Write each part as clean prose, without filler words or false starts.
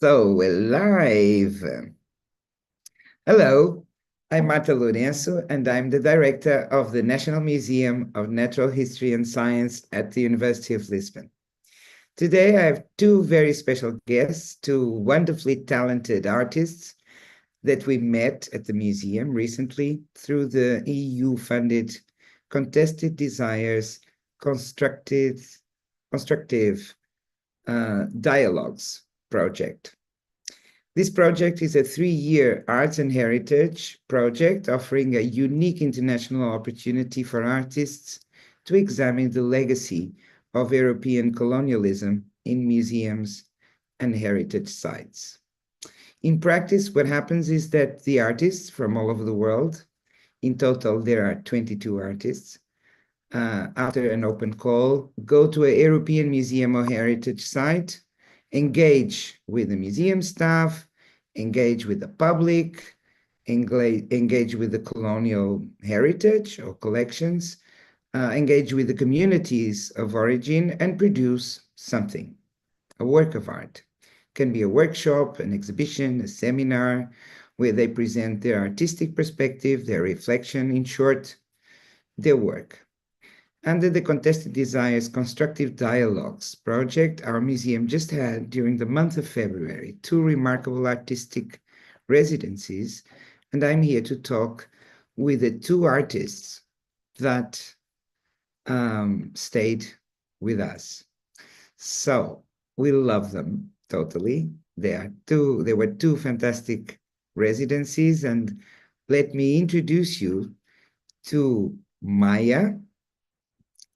So we're live. Hello, I'm Marta Lourenço, and I'm the director of the National Museum of Natural History and Science at the University of Lisbon. Today, I have two very special guests, two wonderfully talented artists that we met at the museum recently through the EU-funded Contested Desires Constructive Dialogues project. This project is a 3-year arts and heritage project offering a unique international opportunity for artists to examine the legacy of European colonialism in museums and heritage sites. In practice, what happens is that the artists from all over the world, in total there are 22 artists, after an open call, go to a European museum or heritage site, engage with the museum staff, engage with the public, engage with the colonial heritage or collections, engage with the communities of origin, and produce something, a work of art. It can be a workshop, an exhibition, a seminar, where they present their artistic perspective, their reflection, in short, their work. Under the Contested Desires Constructive Dialogues project, our museum just had, during the month of February, 2 remarkable artistic residencies, and I'm here to talk with the 2 artists that stayed with us. So we love them totally. There were 2 fantastic residencies, and let me introduce you to Maya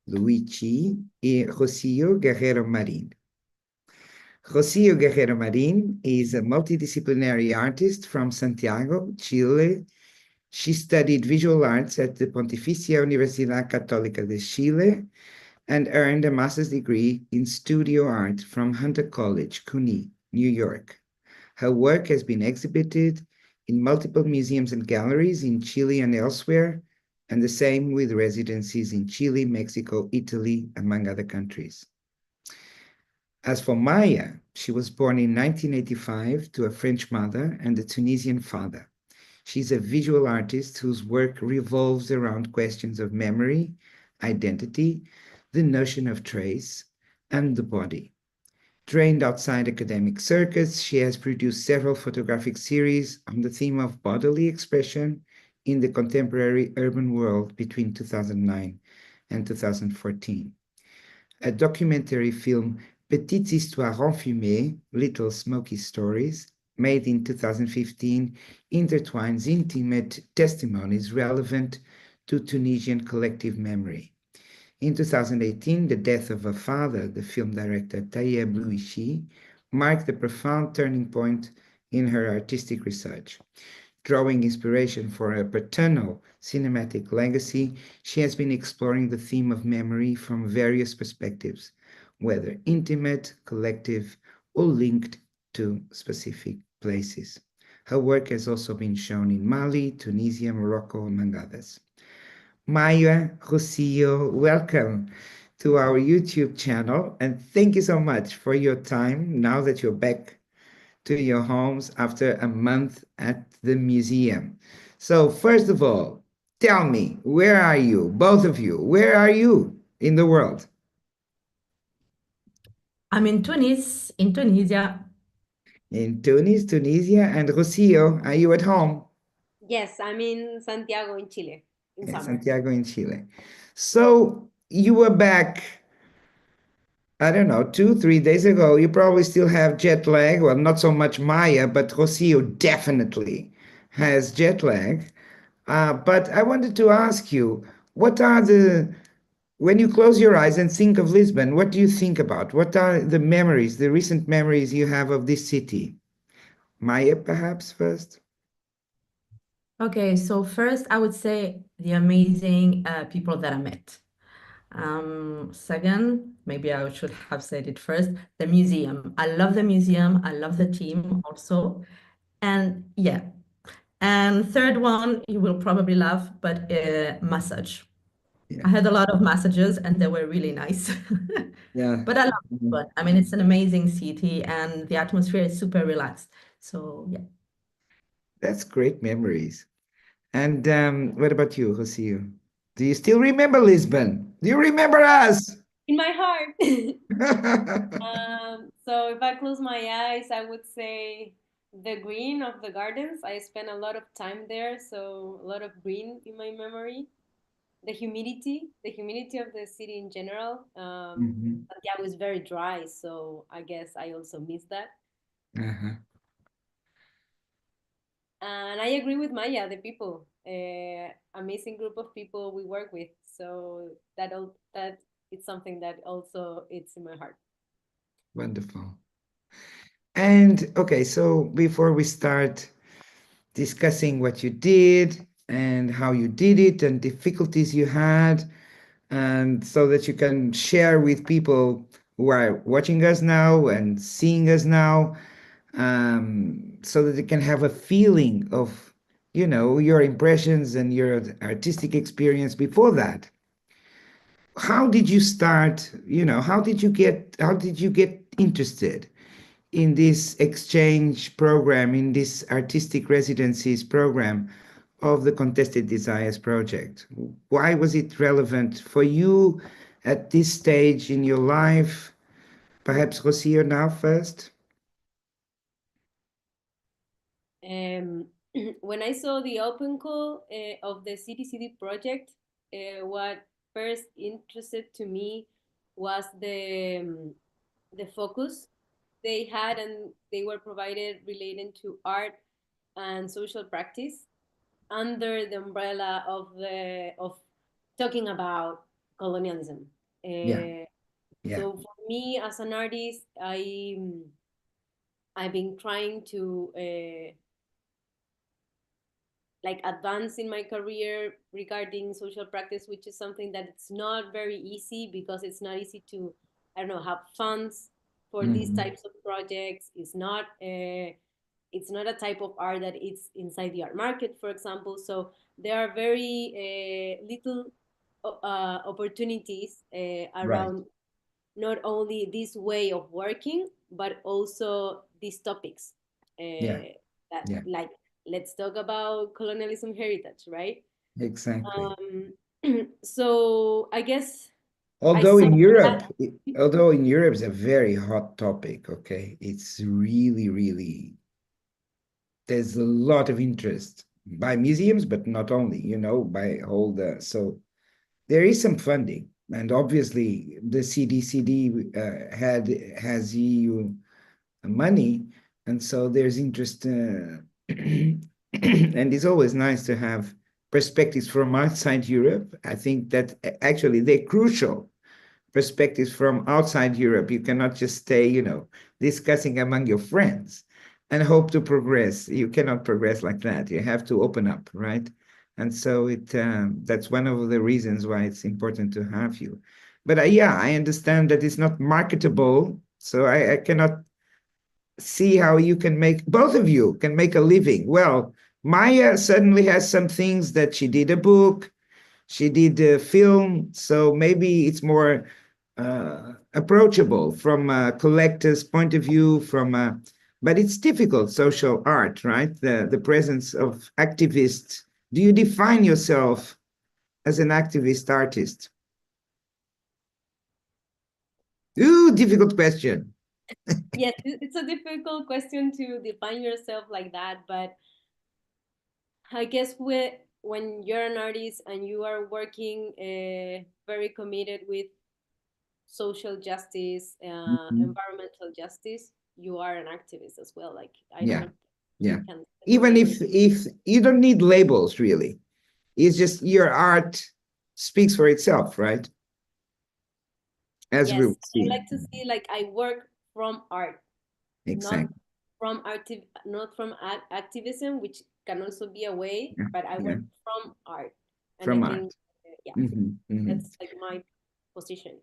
Louhichi y Rocío Guerrero Marín. Rocío Guerrero Marín is a multidisciplinary artist from Santiago, Chile. She studied visual arts at the Pontificia Universidad Católica de Chile and earned a master's degree in studio art from Hunter College-CUNY, New York. Her work has been exhibited in multiple museums and galleries in Chile and elsewhere, and the same with residencies in Chile, Mexico, Italy, among other countries. As for Maya, she was born in 1985 to a French mother and a Tunisian father. She's a visual artist whose work revolves around questions of memory, identity, the notion of trace, and the body. Trained outside academic circuits, she has produced several photographic series on the theme of bodily expression in the contemporary urban world between 2009 and 2014. A documentary film, Petites Histoires Enfumées, Little Smoky Stories, made in 2015, intertwines intimate testimonies relevant to Tunisian collective memory. In 2018, the death of her father, the film director Maya Louhichi, marked a profound turning point in her artistic research. Drawing inspiration for her paternal cinematic legacy, she has been exploring the theme of memory from various perspectives, whether intimate, collective, or linked to specific places. Her work has also been shown in Mali, Tunisia, Morocco, among others. Maya, Rocío, welcome to our YouTube channel, and thank you so much for your time now that you're back to your homes after a month at the museum. So first of all, tell me, where are you, both of you? Where are you in the world? I'm in Tunis, in Tunisia. In Tunis, Tunisia, and Rocío, are you at home? Yes, I'm in Santiago in Chile in summer. Santiago in Chile. So you were back, I don't know, 2-3 days ago. You probably still have jet lag. Well, not so much Maya, but Rocío definitely has jet lag. But I wanted to ask you, when you close your eyes and think of Lisbon, what do you think about? What are the memories, the recent memories you have of this city? Maya, perhaps first? Okay, so first I would say the amazing people that I met. Second, maybe I should have said it first, the museum. I love the museum. I love the team also. And third one, you will probably laugh, but massage. Yeah. I had a lot of messages and they were really nice. Yeah. But I love Lisbon. I mean, it's an amazing city and the atmosphere is super relaxed. So yeah. That's great memories. And what about you, Rocío? Do you still remember Lisbon? Do you remember us? In my heart. So if I close my eyes, I would say the green of the gardens. I spent a lot of time there, so a lot of green in my memory. The humidity of the city in general. Mhm. Santiago is very dry, so I guess I also miss that. Uh-huh. And I agree with Maya, the people, amazing group of people we work with. So that it's something that also it's in my heart. Wonderful. And okay, so before we start discussing what you did and how you did it and difficulties you had, and so that you can share with people who are watching us now and seeing us now, so that they can have a feeling of, your impressions and your artistic experience before that. How did you start? How did you get interested in this exchange program, in this artistic residencies program of the Contested Desires project? Why was it relevant for you at this stage in your life? Perhaps Rocio now first? Um, when I saw the open call of the CDCD project, what first interested to me was the focus they had and they were provided related to art and social practice under the umbrella of talking about colonialism. Yeah, Uh, yeah. so for me as an artist, I've been trying to like advance in my career regarding social practice, which is something that it's not very easy because it's not easy to, I don't know, have funds for these Mhm. types of projects. It's not a type of art that it's inside the art market, for example. So there are very little opportunities Right. around not only this way of working, but also these topics Yeah, that, yeah, like, let's talk about colonialism heritage, right? exactly. Um, so I guess I Although saw in Europe, that. although in Europe it's a very hot topic, okay? It's really, really, there's a lot of interest by museums, but not only, by all so there is some funding. And obviously the CDCD has EU money, and so there's interest, and it's always nice to have perspectives from outside Europe. I think that actually they're crucial perspectives from outside Europe. You cannot just stay, discussing among your friends and hope to progress. You cannot progress like that. You have to open up, right? And so that's one of the reasons why it's important to have you. But yeah, I understand that it's not marketable, so I cannot see how you can make, both of you can make a living. Well, Maya certainly has some things that she did a book, she did a film, so maybe it's more approachable from a collector's point of view, but it's difficult, social art, right? The presence of activists. Do you define yourself as an activist artist? Ooh, difficult question. Yes, it's a difficult question to define yourself like that, but I guess when you're an artist and you are working very committed with social justice, Mhm. environmental justice, you are an activist as well. Like, I Yeah, don't, yeah. you can Even separate if you don't need labels, really, it's just your art speaks for itself, right? As we Yes, will I see. like to see like I work from art, not Exactly. not from activism, which can also be a way, Yeah, but I yeah. work from art, and I From think art. yeah, Hmm. that's like my position.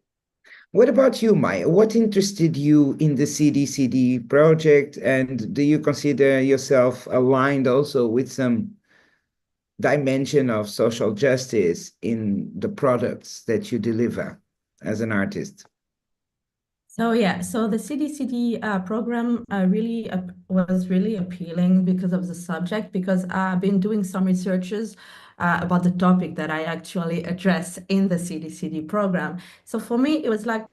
What about you, Maya? What interested you in the CDCD project? And do you consider yourself aligned also with some dimension of social justice in the products that you deliver as an artist? So yeah, so the CDCD program really was really appealing because of the subject, because I've been doing some researches about the topic that I actually address in the CDCD program. So for me, it was like,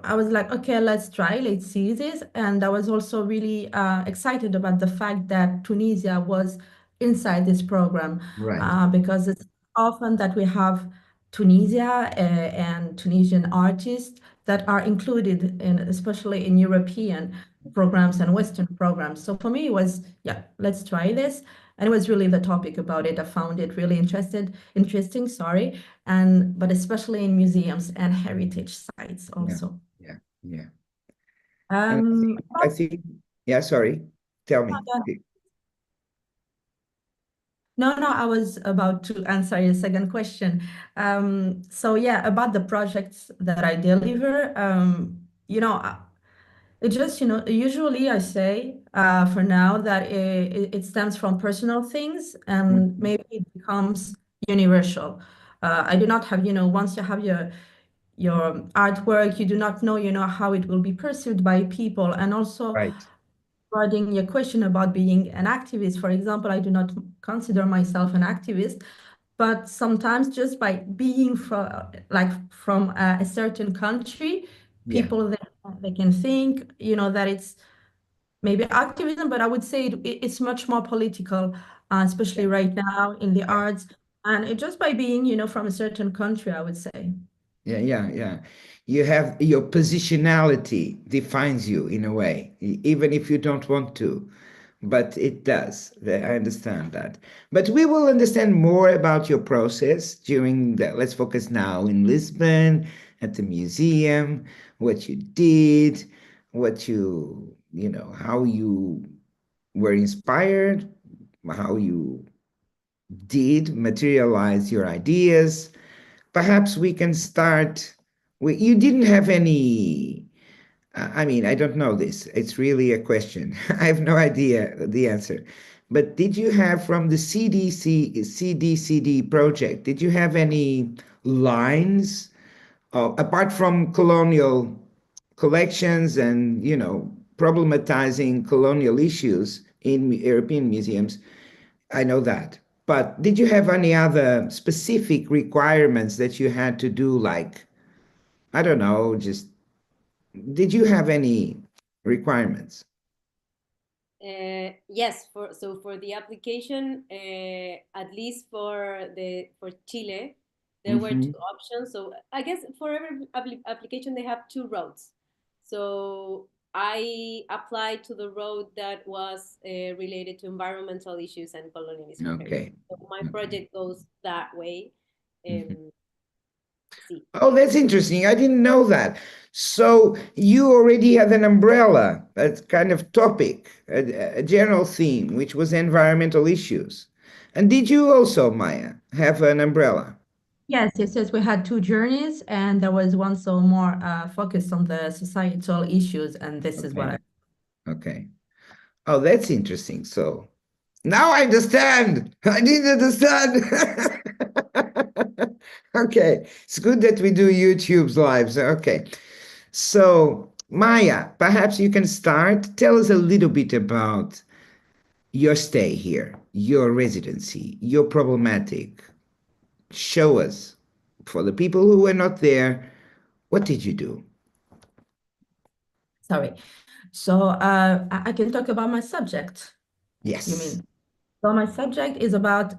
I was like, okay, let's see this. And I was also really excited about the fact that Tunisia was inside this program, Right. because it's often that we have Tunisia and Tunisian artists that are included in, especially in European programs and Western programs. So for me, it was, yeah, let's try this. And it was really the topic about it. I found it really interesting, sorry. But especially in museums and heritage sites also. Yeah, yeah. And Um, I think, yeah, sorry, tell me. no, I was about to answer your second question. So yeah, about the projects that I deliver, it just, usually I say for now that it stems from personal things and maybe it becomes universal. I do not have, once you have your artwork, you do not know, how it will be perceived by people. And also Right. regarding your question about being an activist, for example, I do not consider myself an activist, but sometimes just by being from a certain country, Yeah, people they can think, that it's maybe activism, but I would say it's much more political, especially right now in the yeah. arts. And it just by being, from a certain country, I would say. Yeah. You have your positionality defines you in a way, even if you don't want to, but it does. I understand that. But we will understand more about your process during the, let's focus now in Lisbon at the museum, what you did, how you were inspired, how you did materialize your ideas. Perhaps we can start. You didn't have any. I mean, I don't know this. It's really a question. I have no idea the answer. But did you have from the CDCD project, did you have any lines, apart from colonial collections and, problematizing colonial issues in European museums? I know that. But did you have any other specific requirements that you had to do, like, I don't know, just did you have any requirements? Yes, for the application, at least for Chile, there were Mm-hmm. two options. So I guess for every application they have two roads. So I applied to the road that was related to environmental issues and colonialism heritage. Okay. So my Okay. project goes that way. Mhm. See. Oh, that's interesting. I didn't know that. So you already had an umbrella, a kind of topic, a general theme, which was environmental issues. And did you also, Maya, have an umbrella? Yes. We had two journeys, and there was one so more focused on the societal issues, and this is what Okay. I. Okay. Oh, that's interesting. So now I understand. I didn't understand. Okay. It's good that we do YouTube's lives. Okay. So, Maya, perhaps you can start. Tell us a little bit about your stay here, your residency, your problematic. Show us, for the people who were not there, what did you do? Sorry. So I can talk about my subject, you Yes. mean? So my subject is about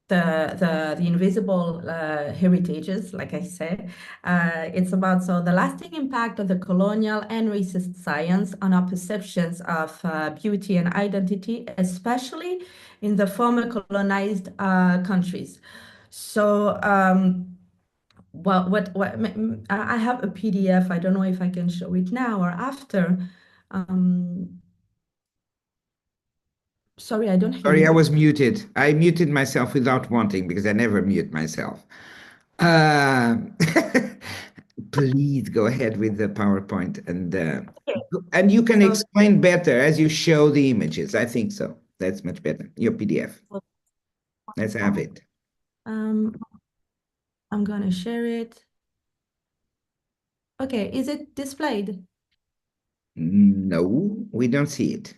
the invisible heritages, like I said. It's about the lasting impact of the colonial and racist science on our perceptions of beauty and identity, especially in the former colonized countries. So I have a PDF. I don't know if I can show it now or after. Um, Sorry, I don't hear Sorry, I you. was muted. I muted myself without wanting because I never mute myself. Uh, please go ahead with the PowerPoint and you can So explain better as you show the images. I think so. That's much better. Your PDF. Let's have it. I'm gonna share it. Okay, is it displayed? No, we don't see it.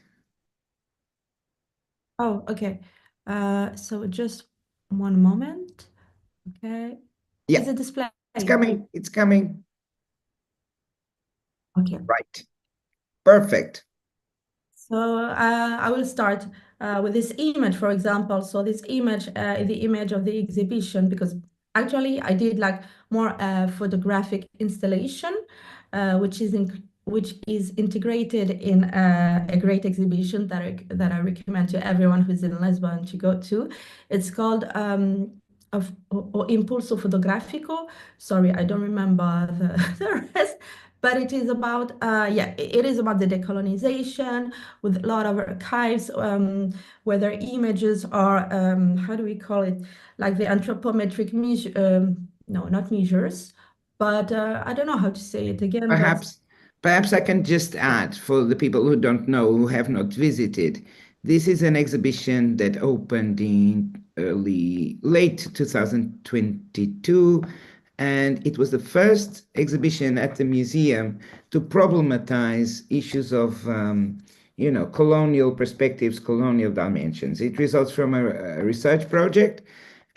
Oh, okay. So just one moment. Okay. Yeah, Is it displayed? it's coming. It's coming. Okay. Right. Perfect. So I will start with this image, for example. So this image is the image of the exhibition, because actually I did like more photographic installation, which is integrated in a great exhibition that I recommend to everyone who's in Lisbon to go to. It's called o Impulso Fotografico. Sorry, I don't remember the rest. But it is about, it is about the decolonization with a lot of archives, where their images are, how do we call it? Like the anthropometric measure, no, not measures, but I don't know how to say it again, but Perhaps I can just add for the people who don't know, who have not visited. This is an exhibition that opened in late 2022, and it was the first exhibition at the museum to problematize issues of, colonial perspectives, colonial dimensions. It results from a research project,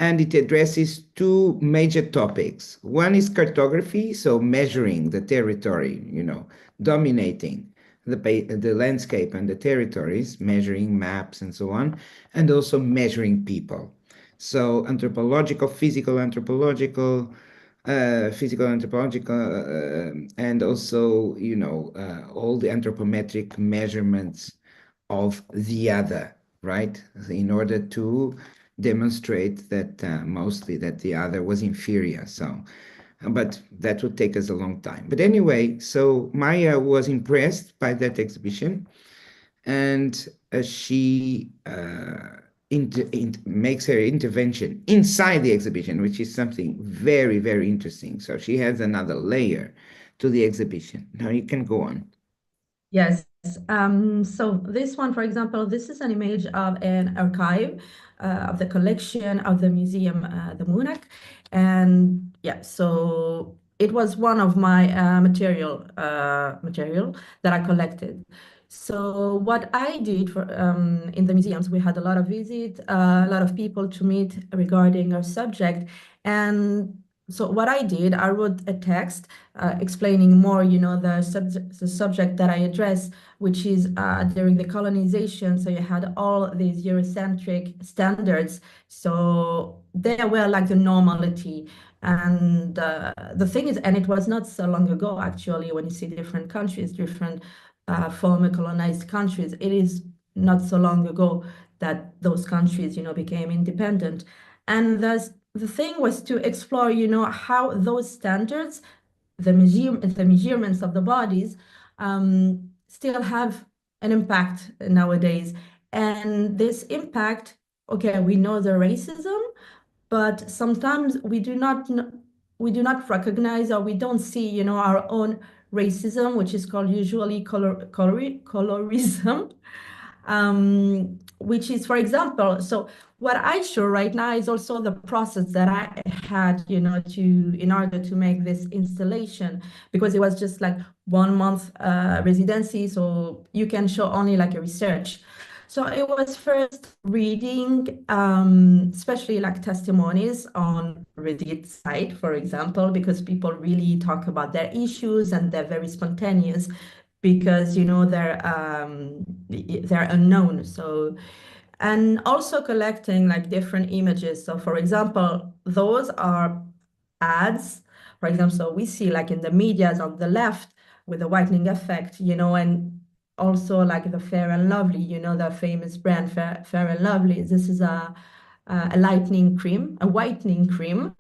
and it addresses two major topics. One is cartography, so measuring the territory, dominating the landscape and the territories, measuring maps and so on, and also measuring people. So anthropological, physical anthropological, and also, all the anthropometric measurements of the other, right? In order to demonstrate that mostly that the other was inferior. So, but that would take us a long time. But anyway, so Maya was impressed by that exhibition, and she makes her intervention inside the exhibition, which is something very, very interesting. So she has another layer to the exhibition. Now you can go on. yes. So this one, for example, this is an image of an archive of the collection of the museum, the MUHNAC. And yeah, so it was one of my material that I collected. So what I did for in the museums, we had a lot of visits, a lot of people to meet regarding our subject. And so what I did, I wrote a text explaining more, the subject that I address, which is during the colonization. So you had all these Eurocentric standards. So they were like the normality. And the thing is, and it was not so long ago, actually, when you see different countries, different former colonized countries, it is not so long ago that those countries, became independent. And the thing was to explore, how those standards, the measurements of the bodies, still have an impact nowadays. And this impact, okay, we know the racism, but sometimes we do not recognize, or we don't see, our own racism, which is called usually colorism. Which is, for example, so what I show right now is also the process that I had, in order to make this installation, because it was just like 1 month residency, so you can show only like a research. So it was first reading, especially like testimonies on Reddit site, for example, because people really talk about their issues and they're very spontaneous because they're unknown. So, and also collecting like different images. So for example, those are ads. For example, so we see like in the medias on the left with the whitening effect, and also like the Fair and Lovely, the famous brand Fair and Lovely. This is a lightening cream, a whitening cream,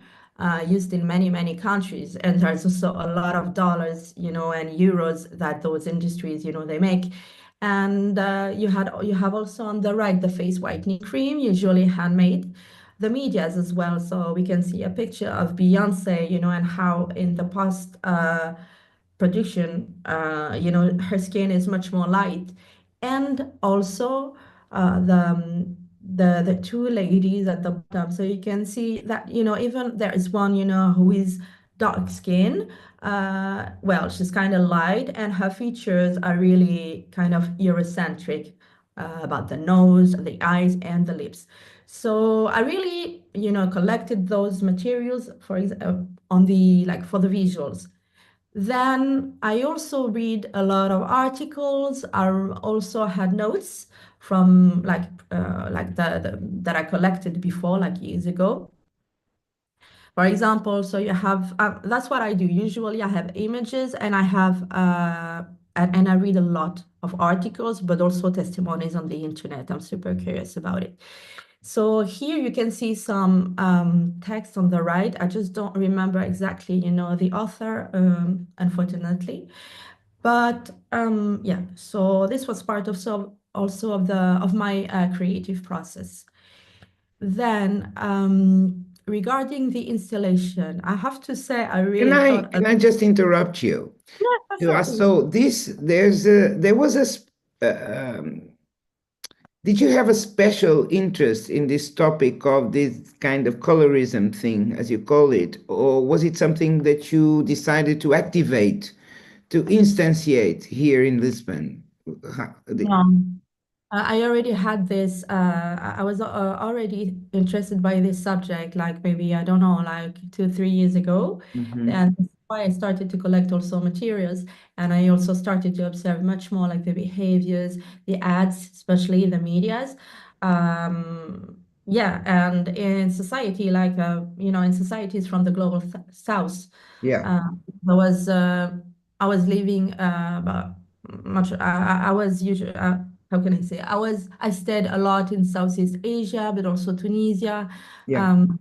used in many, many countries. And there's also a lot of dollars, and euros that those industries, they make. And you have also on the right the face whitening cream, usually handmade. The medias as well. So we can see a picture of Beyonce, and how in the past production, her skin is much more light. And also the two ladies at the bottom. So you can see that, even there is one, who is dark skin. Well, she's kind of light, and her features are really kind of Eurocentric, about the nose, the eyes, and the lips. So I really, collected those materials for on the for the visuals. Then I also read a lot of articles. I also had notes from that I collected before, like years ago. For example, so you have that's what I do. Usually, I have images, and I have and I read a lot of articles, but also testimonies on the internet. I'm super curious about it. So here you can see some text on the right. I just don't remember exactly, the author, unfortunately. But yeah, so this was part of also of my creative process. Then regarding the installation, I have to say I really thought. Can I just interrupt you? Yeah, for So there was did you have a special interest in this topic of this kind of colorism thing, as you call it, or was it something that you decided to activate, to instantiate here in Lisbon? No. I already had this, I was already interested by this subject, like maybe, I don't know, like 2, 3 years ago. Mhm. And that's why I started to collect also materials. And I also started to observe much more like the behaviors, the ads, especially the medias. Yeah, and in society, in societies from the global south, Yeah, uh, I was, uh, I was living, about much, I was usually, how can I say? I stayed a lot in Southeast Asia, but also Tunisia. yeah. Um,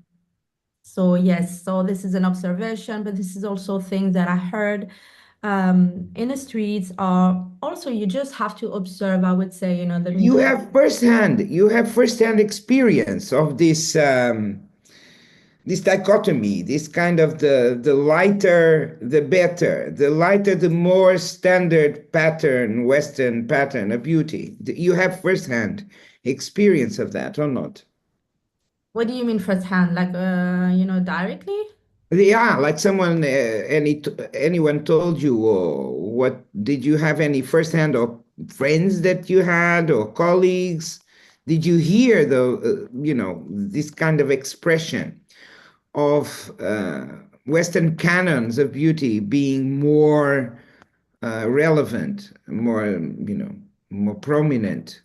so yes, so this is an observation, but this is also things that I heard in the streets. Or also, you just have to observe, I would say, the media. You have firsthand experience of this dichotomy, this kind of the lighter, the better, the lighter, the more standard pattern, Western pattern of beauty. You have firsthand experience of that or not? What do you mean firsthand? Like, directly? Yeah, like anyone told you, or what, did you have any firsthand or friends that you had or colleagues? Did you hear this kind of expression of Western canons of beauty being more relevant, more prominent?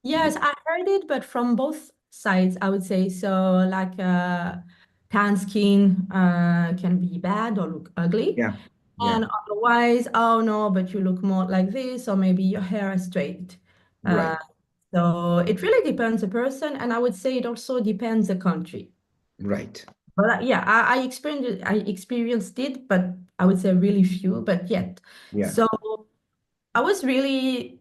Yes, I heard it, but from both sides, I would say. So, like, tan skin can be bad or look ugly. Yeah, yeah, And otherwise, oh no, but you look more like this, or maybe your hair is straight. Uh, right, so it really depends the person, and I would say it also depends the country. right. But yeah, I experienced it, but I would say really few, but yet. Yeah, So I was really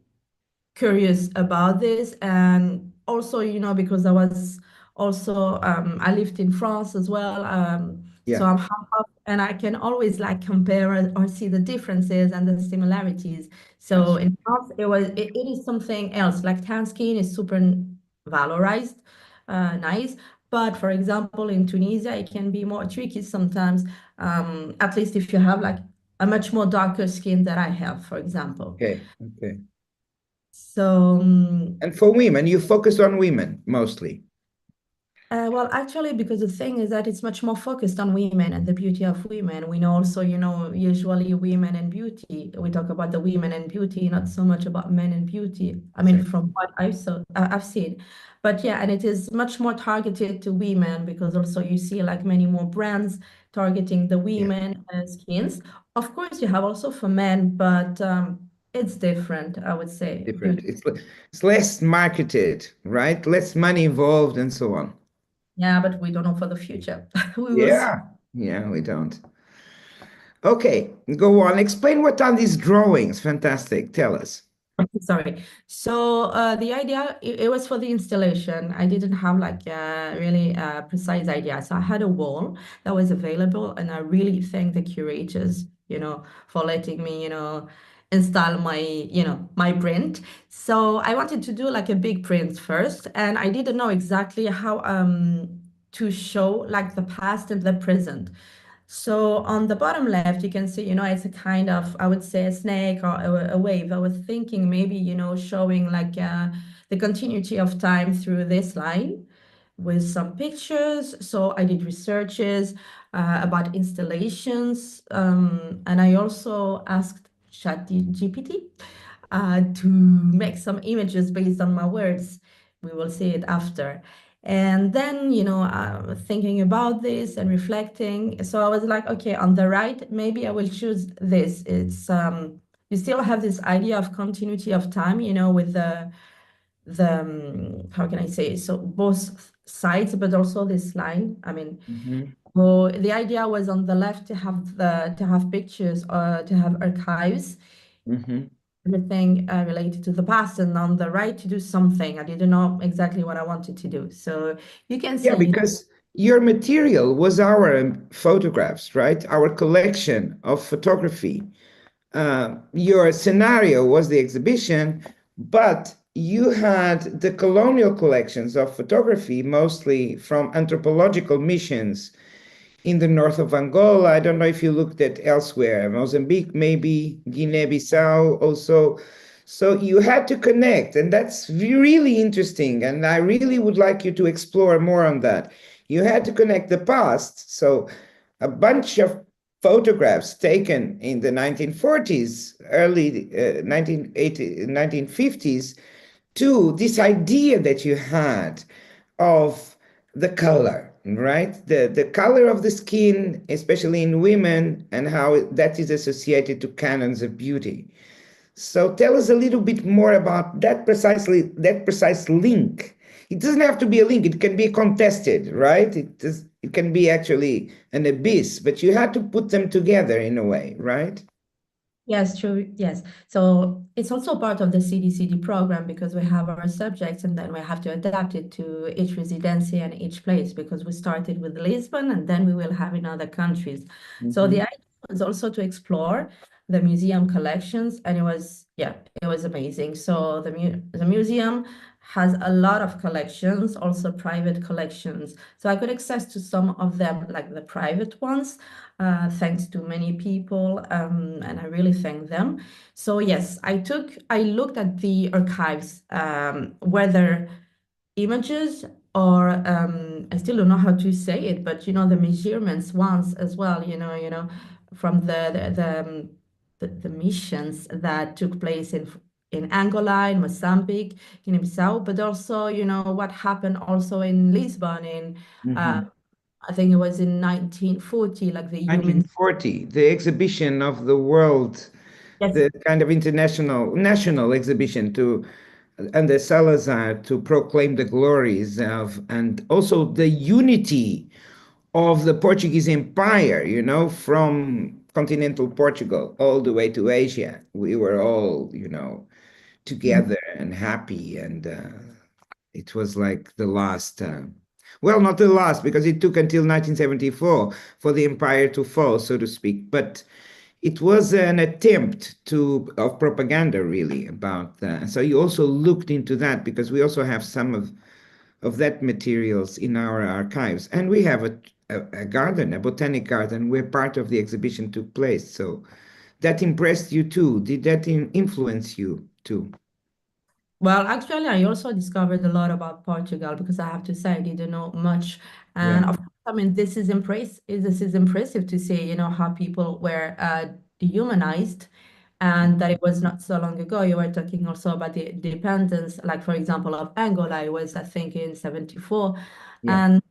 curious about this, and also, because I was also I lived in France as well, so yeah, I'm half, and I can always like compare or see the differences and the similarities. So that's in France, it is something else. Like tan skin is super valorized, nice. But for example, in Tunisia, it can be more tricky sometimes. At least if you have like a much more darker skin that I have, for example. okay, okay. So, And for women, you focus on women mostly. well, actually, because the thing is that it's much more focused on women and the beauty of women. We know also, usually women and beauty. We talk about the women and beauty, not so much about men and beauty. I mean, Exactly. from what I've seen. But yeah, and it is much more targeted to women because also you see like many more brands targeting the Yeah, women skins. Of course, you have also for men, but it's different, I would say. different. It's less marketed, right? Less money involved and so on. Yeah, but we don't know for the future. We will see. Yeah, yeah, we don't. Okay, go on. Explain what are these drawings? Fantastic. Tell us. Sorry. So the idea, it was for the installation. I didn't have like a really precise idea. So I had a wall that was available, and I really thank the curators, for letting me, install my, my print. So I wanted to do like a big print first, and I didn't know exactly how to show like the past and the present. So on the bottom left, you can see, it's a kind of, I would say, a snake or a wave. I was thinking maybe, showing like the continuity of time through this line with some pictures. So I did researches about installations, and I also asked ChatGPT to make some images based on my words. We will see it after. And then, thinking about this and reflecting, so I was like, okay, on the right, maybe I will choose this. It's you still have this idea of continuity of time, with the how can I say? So both sides, but also this line. I mean, well, the idea was on the left to have pictures or to have archives, everything related to the past, and on the right to do something. I didn't know exactly what I wanted to do. So you can see. Yeah, because your material was our photographs, right? Our collection of photography. Your scenario was the exhibition, but you had the colonial collections of photography, mostly from anthropological missions in the north of Angola. I don't know if you looked at elsewhere, Mozambique, maybe Guinea-Bissau also. So you had to connect, and that's really interesting. And I really would like you to explore more on that. You had to connect the past. So a bunch of photographs taken in the 1940s, early 1950s, to this idea that you had of the color, right? The color of the skin, especially in women, and how that is associated to canons of beauty. So tell us a little bit more about that precise link. It doesn't have to be a link, it can be contested, right? It can be actually an abyss, but you had to put them together in a way, right? Yes, true. Yes. So it's also part of the CDCD program because we have our subjects and then we have to adapt it to each residency and each place because we started with Lisbon and then we will have in other countries. So the idea was also to explore the museum collections, and it was amazing. So the museum has a lot of collections, also private collections. So I could access to some of them, like the private ones, thanks to many people, and I really thank them. So yes, I looked at the archives, whether images or I still don't know how to say it, but the measurements ones as well, from the missions that took place in Angola, in Mozambique, Guinea-Bissau, but also, what happened also in Lisbon in I think it was in 1940, like the human. 1940, the exhibition of the world, Yes. the kind of national exhibition under Salazar to proclaim the glories of, and also the unity of the Portuguese Empire, from continental Portugal all the way to Asia. We were all, together and happy, and it was like the last, well, not the last, because it took until 1974 for the empire to fall, so to speak, but it was an attempt of propaganda, really, about that. So you also looked into that, because we also have some of that materials in our archives, and we have a garden, a botanic garden, where part of the exhibition took place. So that impressed you too. Did that influence you too? Well, actually, I also discovered a lot about Portugal because I have to say I didn't know much. And Yeah. of course, I mean, this is impressive to see, how people were dehumanized, and that it was not so long ago. You were talking also about the independence, like for example, of Angola. It was, I think, in 74. Yeah. And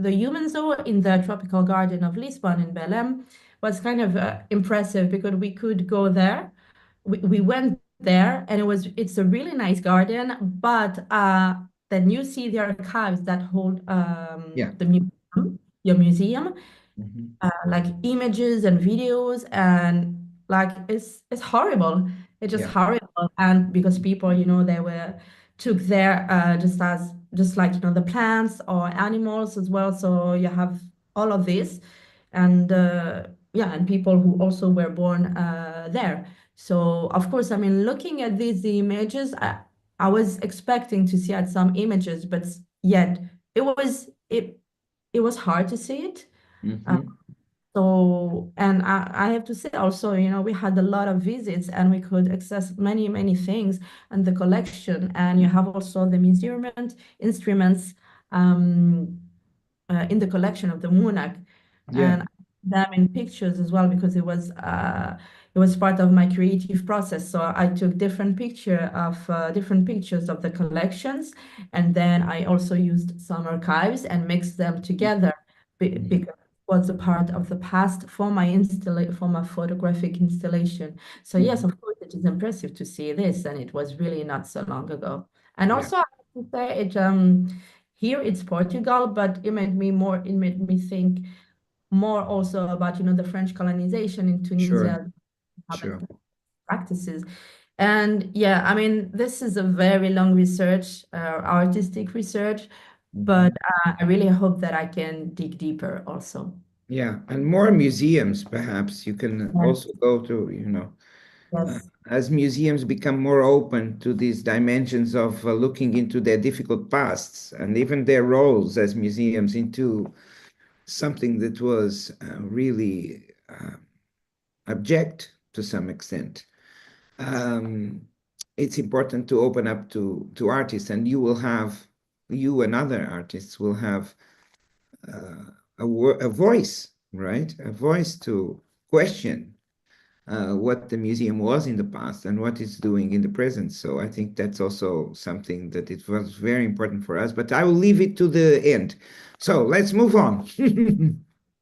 the human zoo in the tropical garden of Lisbon in Belém was kind of impressive because we could go there. We went there, and it's a really nice garden, but then you see the archives that hold Yeah. your museum, Mhm. like images and videos, and like it's horrible. It's just Yeah. horrible, and because people, they were took there just like the plants or animals as well. So you have all of this, and and people who also were born there. So of course, I mean, looking at these images, I was expecting to see some images, but yet it was hard to see it. So, and I have to say also, you know, we had a lot of visits and we could access many, many things in the collection. And you have also the museum instruments in the collection of the MUHNAC. Yeah. And them in pictures as well, because it was part of my creative process. So I took different pictures of the collections, and then I also used some archives and mixed them together because was a part of the past for my photographic installation. So yes, of course, it is impressive to see this, and it was really not so long ago. And also, I have to say it. Here it's Portugal, but it made me think more also about, you know, the French colonization in Tunisia, Sure. practices. And yeah, I mean, this is a very long research, artistic research, but I really hope that I can dig deeper also. Yeah, and more museums, perhaps you can Yes. also go to, you know, Yes. as museums become more open to these dimensions of looking into their difficult pasts and even their roles as museums into something that was really abject to some extent. It's important to open up to artists, and you and other artists will have a voice, right? A voice to question what the museum was in the past and what it's doing in the present. So I think that's also something that it was very important for us, but I will leave it to the end. So let's move on.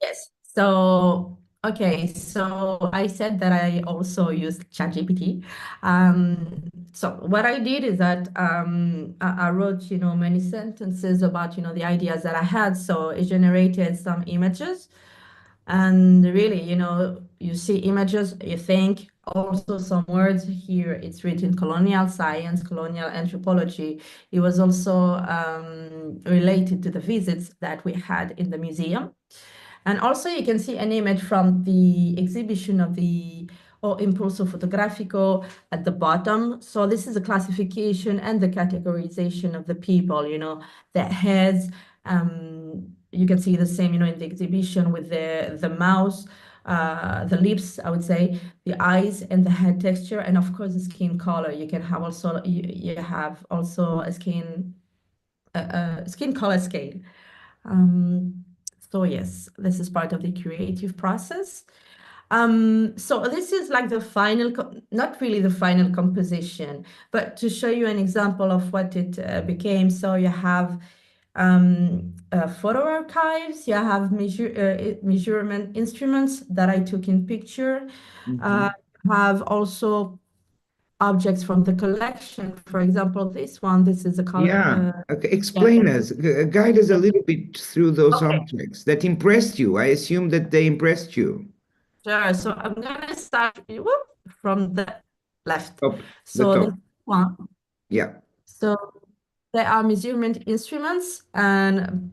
Yes. So, okay. So I said that I also used ChatGPT. So what I did is that I wrote, you know, many sentences about, you know, the ideas that I had. So it generated some images. And really, you know, you see images, you think also some words here. It's written colonial science, colonial anthropology. It was also related to the visits that we had in the museum. And also you can see an image from the exhibition of the O Impulso Fotografico at the bottom. So this is a classification and the categorization of the people, you know, the heads. You can see the same, you know, in the exhibition with the mouth, the lips, I would say, the eyes and the head texture, and of course the skin color. You can have also you have also a skin color scale. So yes, this is part of the creative process. So this is like the final, not really the final composition, but to show you an example of what it became. So you have photo archives, you have measurement instruments that I took in picture. Have also objects from the collection. For example, this is a color. Yeah, okay. Explain us, guide us a little bit through those objects that impressed you. I assume that they impressed you. Sure. So I'm gonna start from the left. Top, the So top. this one. Yeah. So they are measurement instruments and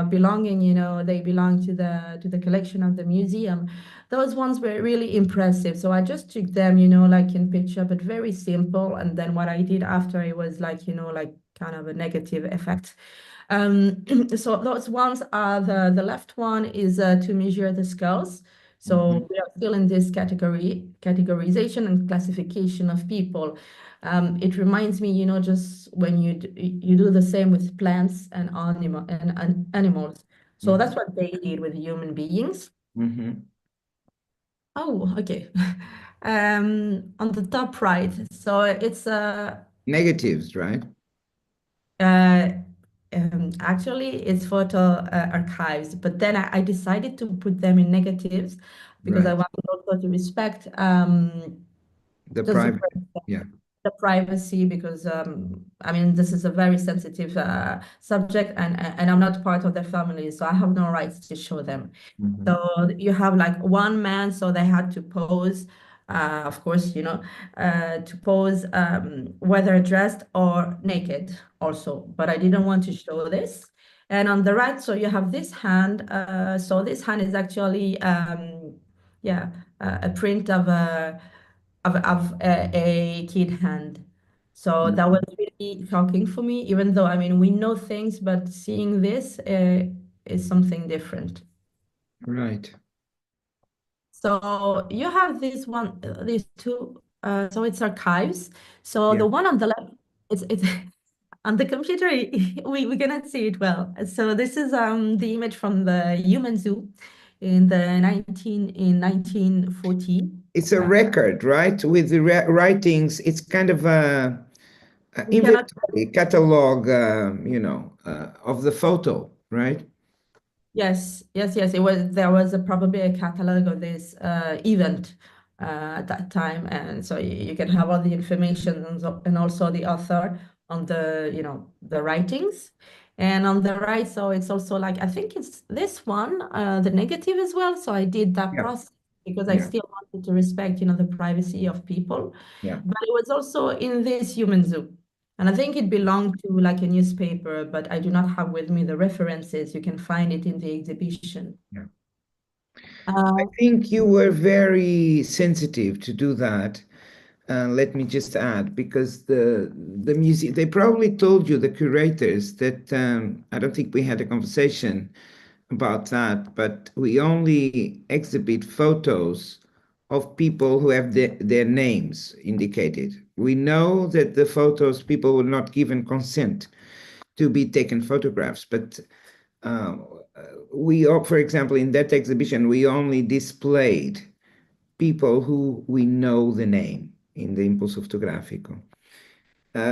belonging, you know, they belong to the collection of the museum. Those ones were really impressive. So I just took them, you know, like in picture, but very simple. And then what I did after it was like, you know, like kind of a negative effect. So those ones are the left one is to measure the skulls. So we are still in this categorization and classification of people. It reminds me, you know, just when you do the same with plants and animals. So that's what they did with human beings. Oh, okay. On the top right. So it's Negatives, right? actually it's photo archives, but then I decided to put them in negatives because I Right. wanted also to respect The just private. Yeah. the privacy, because I mean, this is a very sensitive subject, and I'm not part of their family, so I have no rights to show them. So you have like one man, so they had to pose, of course, you know, to pose whether dressed or naked also, but I didn't want to show this. And on the right, so you have this hand. So this hand is actually, yeah, a print of of a kid hand. So that was really shocking for me, even though, I mean, we know things, but seeing this is something different. Right. So you have these two, so it's archives. So Yeah. the one on the left, it's on the computer, we cannot see it well. So this is the image from the human zoo in 1940. It's a record, right? With the writings, it's kind of a We cannot. inventory catalog, of the photo, right? Yes. There was probably a catalog of this event at that time, and so you can have all the information and also the author on the writings. And on the right, so it's also like, I think it's this one, the negative as well. So I did that Yeah. process because I Yeah. still wanted to respect, the privacy of people. Yeah. But it was also in this human zoo. And I think it belonged to like a newspaper, but I do not have with me the references. You can find it in the exhibition. Yeah. Uh, I think you were very sensitive to do that. Let me just add, because the museum, they probably told you, the curators, that I don't think we had a conversation about that, but we only exhibit photos of people who have their names indicated. We know that the photos, people were not given consent to be taken photographs, but for example, in that exhibition, we only displayed people who we know the name in the Impulso Fotográfico.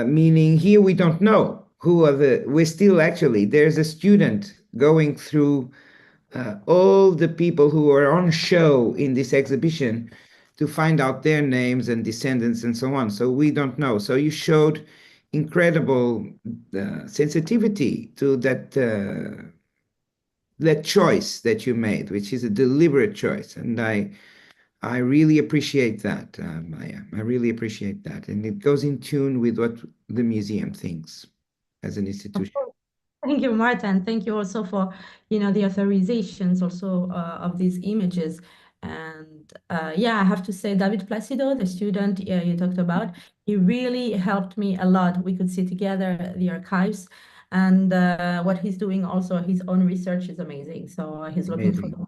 Meaning here we don't know who are we're still actually, there's a student going through all the people who are on show in this exhibition to find out their names and descendants and so on. So we don't know. So you showed incredible sensitivity to that choice that you made, which is a deliberate choice. And I really appreciate that, Maya. I really appreciate that. And it goes in tune with what the museum thinks as an institution. Thank you, Marta, and thank you also for, the authorizations also of these images. And yeah, I have to say, David Placido, the student you talked about, he really helped me a lot. We could see together the archives, and what he's doing also, his own research is amazing. So he's looking for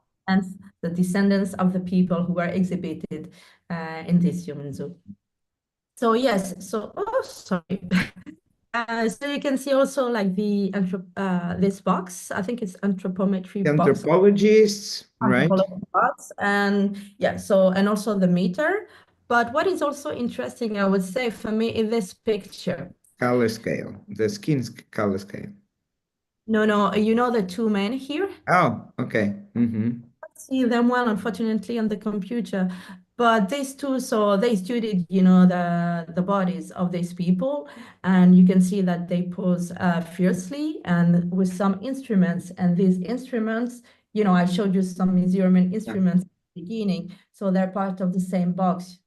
the descendants of the people who were exhibited in this human zoo. So yes, oh, sorry. So you can see also like this box. I think it's anthropometry box. Anthropologists, right? Box. And yeah, and also the meter. But what is also interesting, I would say, for me, in this picture. Color scale, the skin's color scale. No, the two men here? Oh, okay. Mm-hmm. See them well, unfortunately, on the computer. But these two, so they studied, the bodies of these people, and you can see that they pose fiercely and with some instruments. And these instruments, I showed you some measurement instruments at the beginning, so they're part of the same box.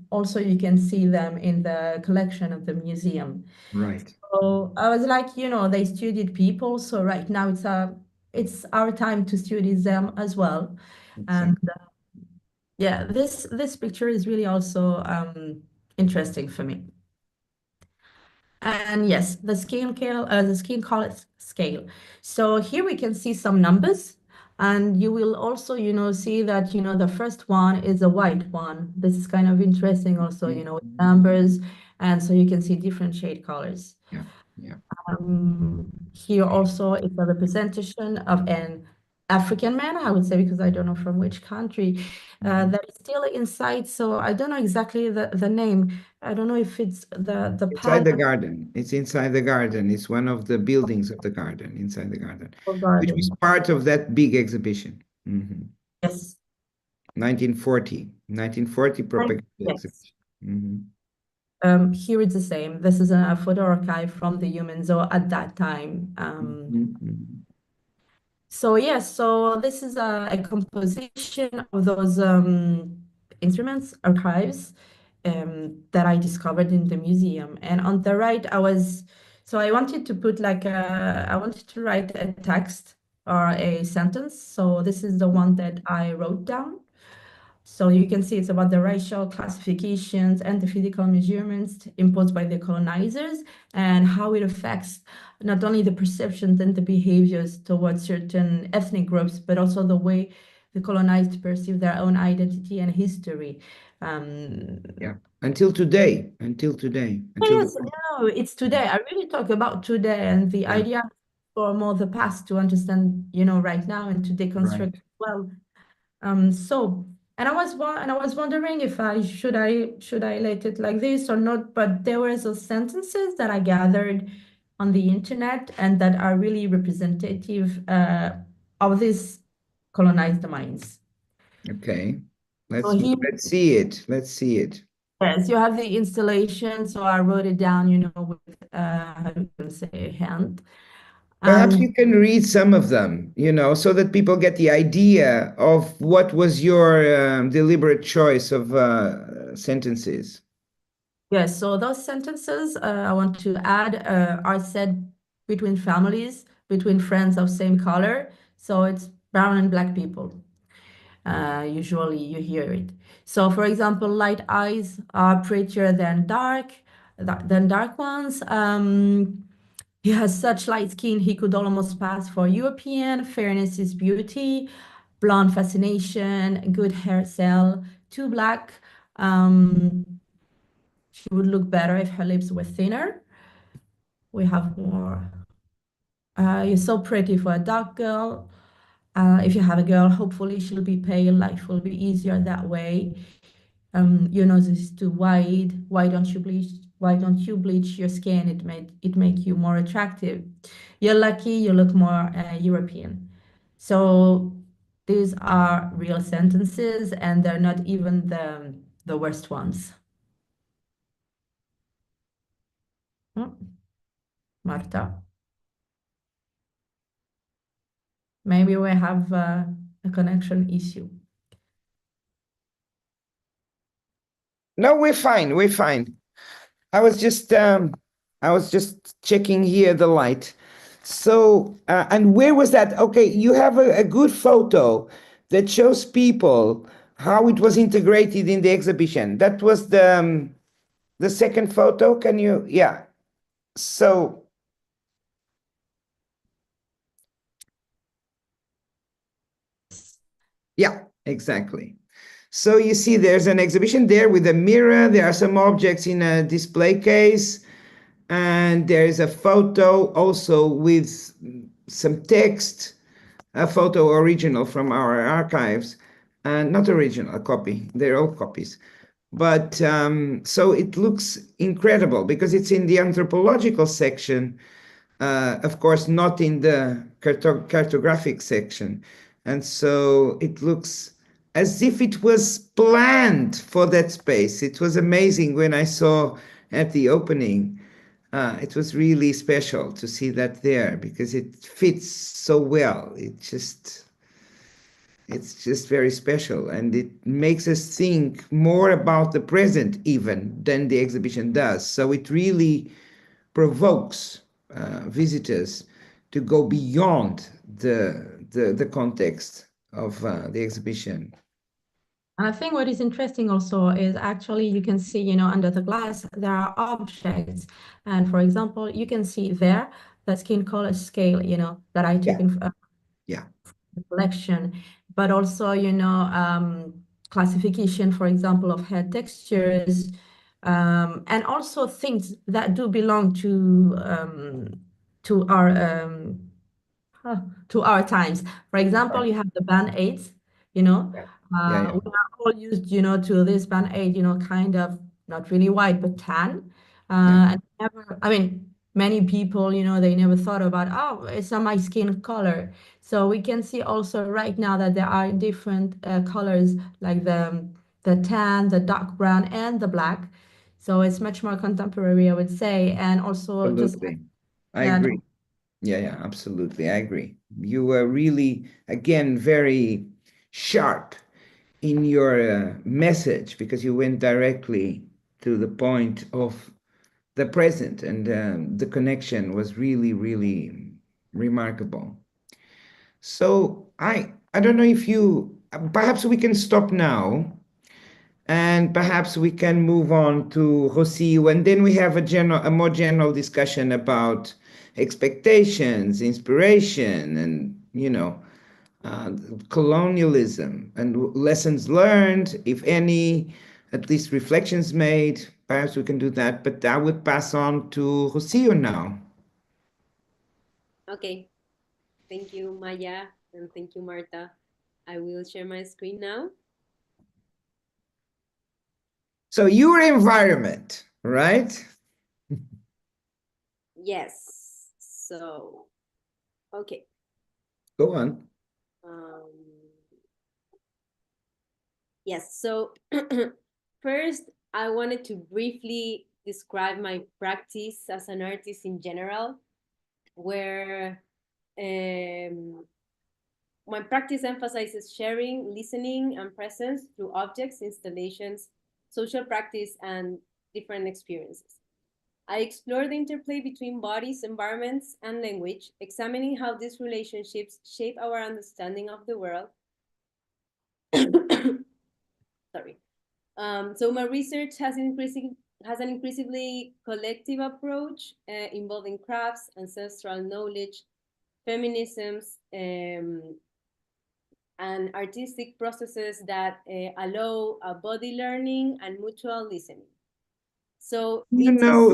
Also, you can see them in the collection of the museum. Right. So I was like, they studied people, so right now it's our time to study them as well. Exactly. And yeah, this picture is really also interesting for me. And yes, the skin color scale. So here we can see some numbers, and you will also, see that, the first one is a white one. This is kind of interesting also, with numbers, and so you can see different shade colors. Yeah. Yeah. Here also is a representation of an African man, I would say, because I don't know from which country, that is still inside. So I don't know exactly the name. I don't know if it's the Inside the garden. It's inside the garden. It's one of the buildings of the garden, inside the garden, which was part of that big exhibition. Mm-hmm. Yes. 1940 propaganda exhibition. Mm-hmm. Here it's the same. This is a photo archive from the human zoo at that time. So yes, so this is a composition of those instruments, archives that I discovered in the museum. And on the right, I wanted to put I wanted to write a text or a sentence. So this is the one that I wrote down. So you can see it's about the racial classifications and the physical measurements imposed by the colonizers and how it affects not only the perceptions and the behaviors towards certain ethnic groups, but also the way the colonized perceive their own identity and history. Yeah, until today, until today. Yes, no, it's today. I really talk about today and the idea for more the past to understand, right now and to deconstruct as well. And I was wondering if I should let it like this or not, but there were some sentences that I gathered on the internet and that are really representative of these colonized minds. Okay, So here, let's see it. Let's see it. yes, you have the installation. So I wrote it down, with how you can say hand. Perhaps you can read some of them, so that people get the idea of what was your deliberate choice of sentences. Yes, so those sentences I want to add are said between families, between friends of same color. So it's brown and black people. Usually you hear it. So for example, light eyes are prettier than dark ones. He has such light skin, he could almost pass for European. Fairness is beauty. Blonde fascination, good hair cell. Too black. She would look better if her lips were thinner. We have more. You're so pretty for a dark girl. If you have a girl, hopefully she'll be pale. Life will be easier that way. Your nose is too wide. Why don't you bleach? Why don't you bleach your skin? It make you more attractive. You're lucky. You look more European. So these are real sentences, and they're not even the worst ones. Marta. Maybe we have a connection issue. No, we're fine. We're fine. I was just checking here the light. So, and where was that? Okay, you have a good photo that shows people how it was integrated in the exhibition. That was the second photo. Can you? Yeah. So. Yeah, exactly. So you see there's an exhibition there with a mirror. There are some objects in a display case. And there is a photo also with some text, a photo original from our archives. And not original, a copy. They're all copies. But so it looks incredible because it's in the anthropological section, of course, not in the cartographic section. And so it looks as if it was planned for that space. It was amazing when I saw at the opening. It was really special to see that there because it fits so well. It's just very special, and it makes us think more about the present even than the exhibition does. So it really provokes visitors to go beyond the context of the exhibition. And I think what is interesting also is actually you can see, under the glass, there are objects. And for example, you can see there the skin color scale, that I took in the collection, but also, classification, for example, of hair textures, and also things that do belong to our times. For example, you have the band-aids, we are all used, to this band-aid, kind of not really white, but tan. And many people, they never thought about, oh, it's not my skin color. So we can see also right now that there are different colors like the tan, the dark brown, and the black. So it's much more contemporary, I would say. And also Absolutely. I agree. Yeah, absolutely. I agree. You were really, again, very sharp in your message because you went directly to the point of the present, and the connection was really, really remarkable. So I don't know if you perhaps we can stop now, and perhaps we can move on to Rocío, and then we have a more general discussion about expectations, inspiration, and colonialism and lessons learned, if any, at least reflections made. Perhaps we can do that, but I would pass on to Rocío now. Okay. Thank you, Maya, and thank you, Marta. I will share my screen now. So your environment, right? Yes. So, okay. Go on. Yes. So first, I wanted to briefly describe my practice as an artist in general, where my practice emphasizes sharing, listening, and presence through objects, installations, social practice, and different experiences. I explore the interplay between bodies, environments, and language, examining how these relationships shape our understanding of the world. Sorry. So my research has an increasingly collective approach involving crafts, ancestral knowledge, feminisms, and artistic processes that allow body learning and mutual listening. So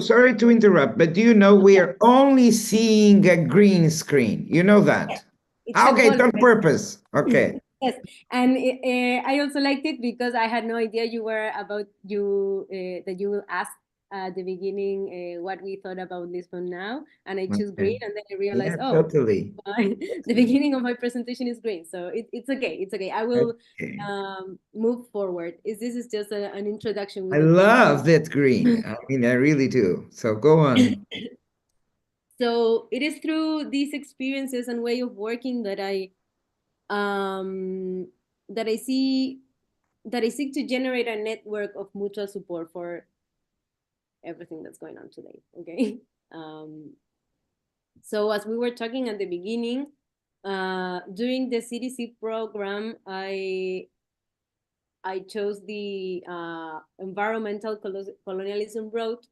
sorry to interrupt, but do you know we are only seeing a green screen? You know that? Okay, it's on purpose. Okay. Yes, and I also liked it because I had no idea you were that you will ask at the beginning what we thought about Lisbon now, and I choose green, and then I realized, totally. The beginning of my presentation is green, so it's okay. It's okay. I will move forward. This is just an introduction. I love that green. I mean, I really do. So go on. So it is through these experiences and way of working that I seek to generate a network of mutual support for everything that's going on today. Okay. So as we were talking at the beginning, during the CDC program, I chose the environmental colonialism route.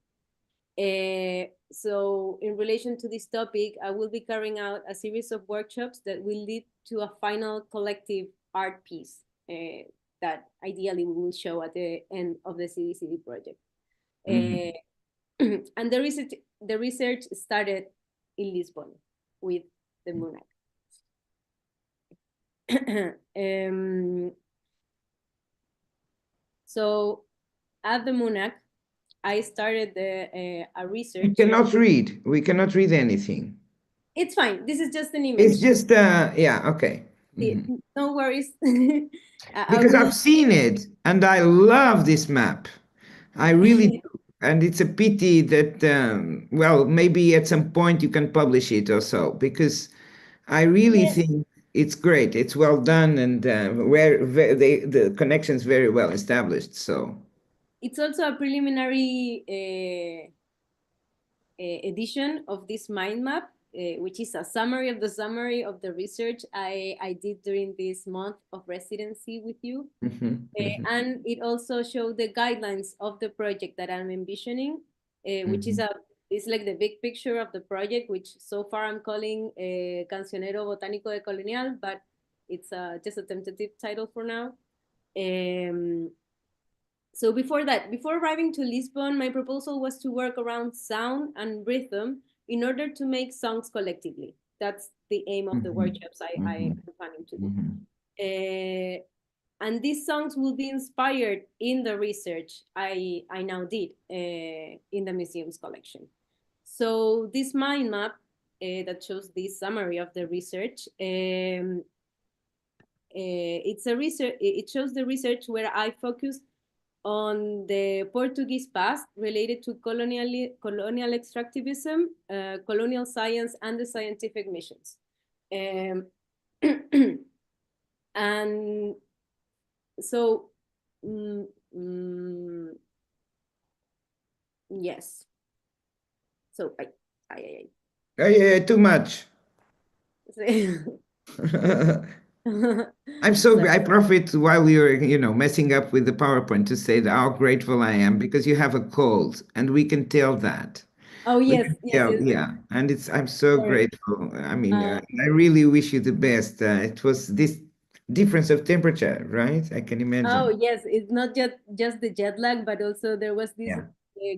So in relation to this topic, I will be carrying out a series of workshops that will lead to a final collective art piece that ideally we will show at the end of the CDCD project. And the research started in Lisbon with the MUHNAC. So at the MUHNAC, I started a research. We cannot read anything. It's fine. This is just an image. It's just, yeah, okay. No worries. Because I've seen it, and I love this map. I really do. And it's a pity that, well, maybe at some point you can publish it or so, because I really think it's great. It's well done, and the connection's very well established. So it's also a preliminary edition of this mind map, which is a summary of the research I did during this month of residency with you. And it also showed the guidelines of the project that I'm envisioning, which is like the big picture of the project, which so far I'm calling Cancionero Botánico de Colonial, but it's just a tentative title for now. So before arriving to Lisbon, my proposal was to work around sound and rhythm in order to make songs collectively. That's the aim of the workshops I am planning to do. And these songs will be inspired in the research I now did in the museum's collection. So this mind map that shows this summary of the research, it shows the research where I focused on the Portuguese past related to colonial extractivism, colonial science, and the scientific missions. And so, yes. So, too much. I profit while you're, messing up with the PowerPoint to say how grateful I am because you have a cold and we can tell that. Oh, We yes, can yes, tell, yes. yeah. And I'm so Sorry. grateful. I mean, I really wish you the best. It was this difference of temperature, right? I can imagine. Oh, yes, it's not just the jet lag, but also there was this Yeah.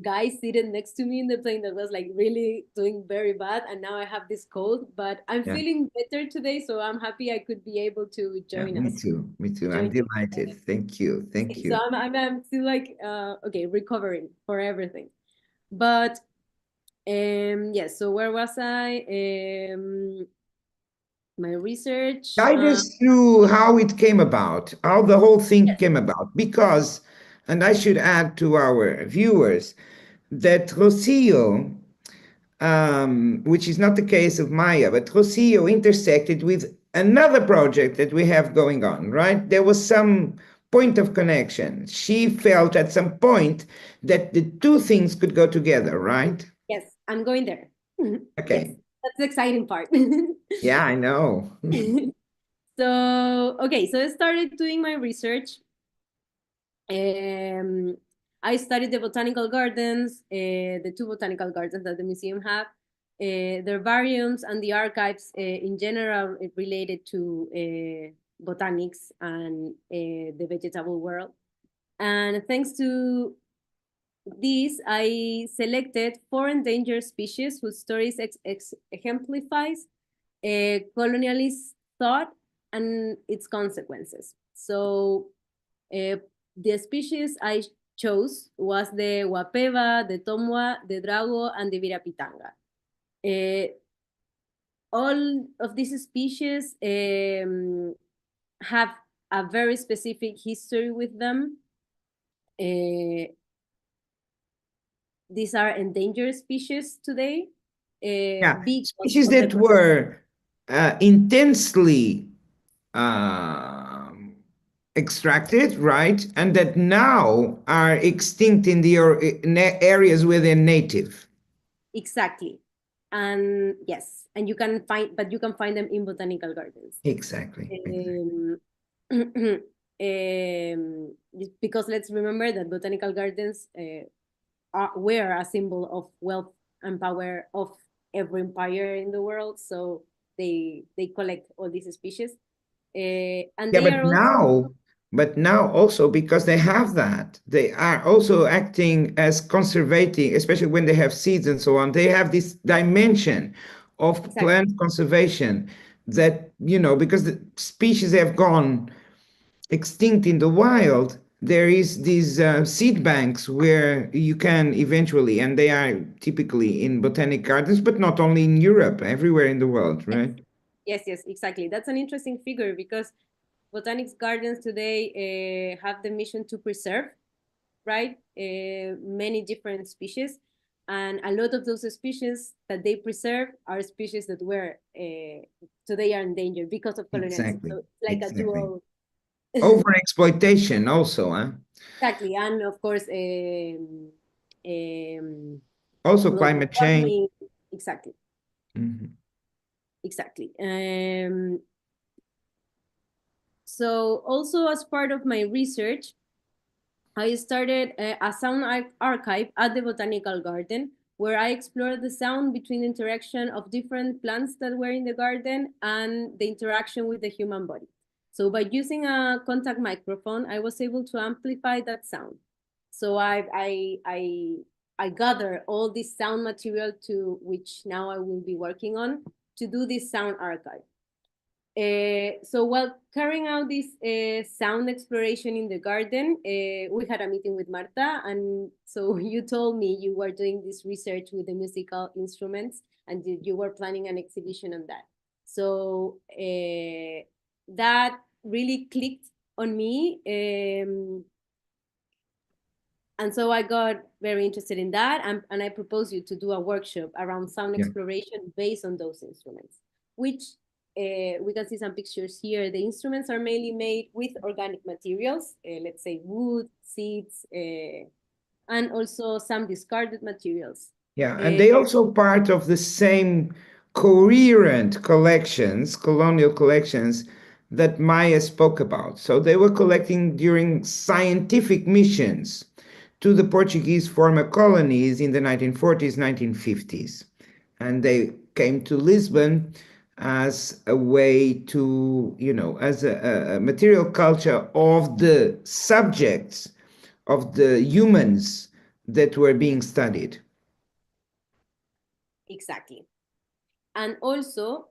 guy sitting next to me in the plane that was like really doing very bad, and now I have this cold, but I'm Yeah. feeling better today, so I'm happy I could be able to Yeah, join me us. too. Me too. I'm Join you. delighted. Thank you. Thank So you. I'm still like okay, recovering for everything. But yes, so where was I? My research. Guide us through how it came about, how the whole thing came about, because, and I should add to our viewers that Rocío, which is not the case of Maya, but Rocío intersected with another project that we have going on, right? There was some point of connection. She felt at some point that the two things could go together, right? Yes, I'm going there. Okay. Yes, that's the exciting part. Yeah, I know. So, okay, so I started doing my research. I studied the botanical gardens, the two botanical gardens that the museum have, their variums and the archives in general related to botanics and the vegetable world. And thanks to this, I selected 4 endangered species whose stories exemplifies colonialist thought and its consequences. So the species I chose was the Wapeva, the Tomwa, the Drago, and the Virapitanga. All of these species have a very specific history with them. These are endangered species today. Yeah, because species of the that were intensely extracted, right? And that now are extinct in the areas where they're native. Exactly. And yes, and you can find them in botanical gardens. Exactly. Because let's remember that botanical gardens were a symbol of wealth and power of every empire in the world. So they collect all these species. And Yeah, they are also but now also because they have that, they are also acting as conservating, especially when they have seeds and so on. They have this dimension of exactly. plant conservation that, because the species have gone extinct in the wild, there is these seed banks where you can eventually, and they are typically in botanic gardens, but not only in Europe, everywhere in the world, right? Yes, exactly. That's an interesting figure because botanics gardens today have the mission to preserve, right, many different species, and a lot of those species that they preserve are species that were today are endangered because of colonialism. Exactly. So it's like a dual overexploitation also, huh? exactly, and of course Also global climate change. warming. Exactly. Mhm. Exactly. So also as part of my research, I started a sound archive at the Botanical Garden where I explored the sound between the interaction of different plants that were in the garden and the interaction with the human body. So by using a contact microphone, I was able to amplify that sound. So I gather all this sound material to which now I will be working on to do this sound archive. So while carrying out this sound exploration in the garden, we had a meeting with Marta, and so you told me you were doing this research with the musical instruments, and you were planning an exhibition on that. So that really clicked on me, and so I got very interested in that, and I proposed you to do a workshop around sound exploration based on those instruments, which we can see some pictures here. The instruments are mainly made with organic materials, let's say wood, seeds, and also some discarded materials. Yeah, and they also part of the same coherent collections, colonial collections, that Maya spoke about. So they were collecting during scientific missions to the Portuguese former colonies in the 1940s, 1950s. And they came to Lisbon as a way to, as a material culture of the subjects, of the humans that were being studied. Exactly. And also,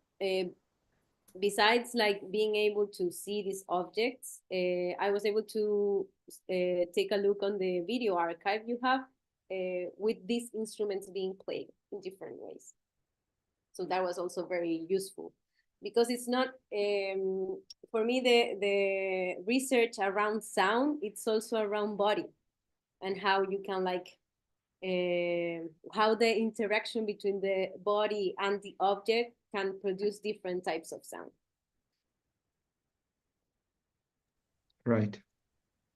besides like being able to see these objects, I was able to take a look on the video archive you have with these instruments being played in different ways. So that was also very useful, because it's not, for me, the research around sound, it's also around body and how you can like, how the interaction between the body and the object can produce different types of sound. Right.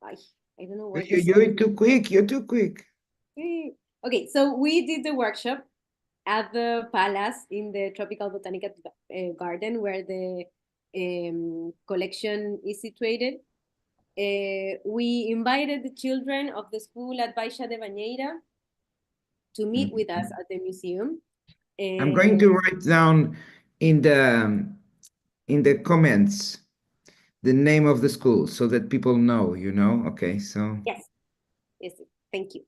I don't know what you're too quick. You're too quick. Okay, so we did the workshop at the palace in the Tropical Botanical Garden, where the collection is situated. We invited the children of the school at Baixa de Banheira to meet with us at the museum. I'm going to write down in the comments the name of the school so that people know, Okay, so. Yes, thank you.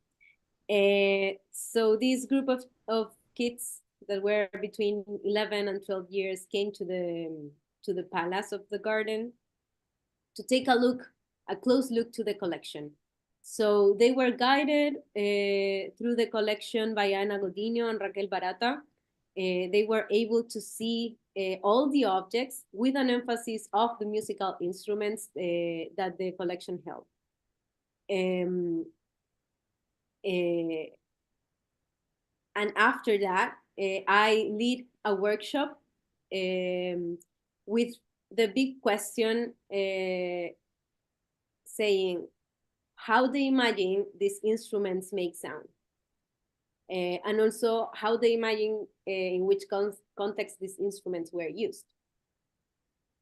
So this group of kids that were between 11 and 12 years came to the palace of the garden to take a close look to the collection. So they were guided through the collection by Ana Godinho and Raquel Barata. They were able to see all the objects with an emphasis of the musical instruments that the collection held. And after that, I lead a workshop with the big question saying how they imagine these instruments make sound. And also how they imagine in which context these instruments were used.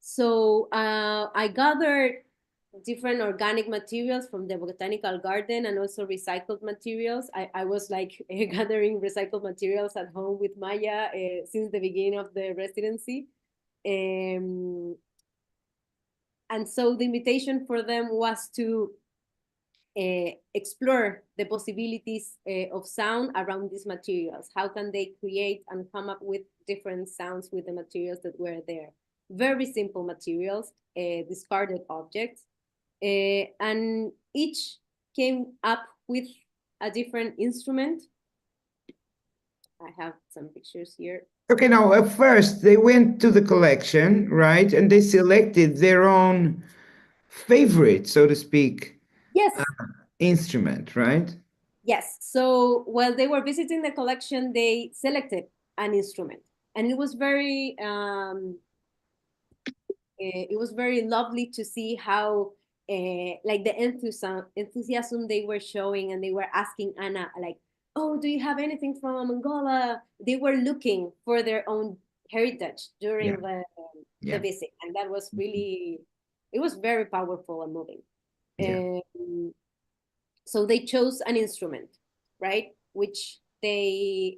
So I gathered different organic materials from the botanical garden and also recycled materials. I was like gathering recycled materials at home with Maya since the beginning of the residency. And so the invitation for them was to explore the possibilities of sound around these materials. How can they create and come up with different sounds with the materials that were there? Very simple materials, discarded objects. And each came up with a different instrument. I have some pictures here. Okay, now first they went to the collection, right? And they selected their own favorite, so to speak, yes, instrument, right? Yes. So while they were visiting the collection, they selected an instrument, and it was very lovely to see how like the enthusiasm they were showing, and they were asking Anna like, "Oh, do you have anything from Angola?" They were looking for their own heritage during the visit, and that was really, it was very powerful and moving. So they chose an instrument, right? Which they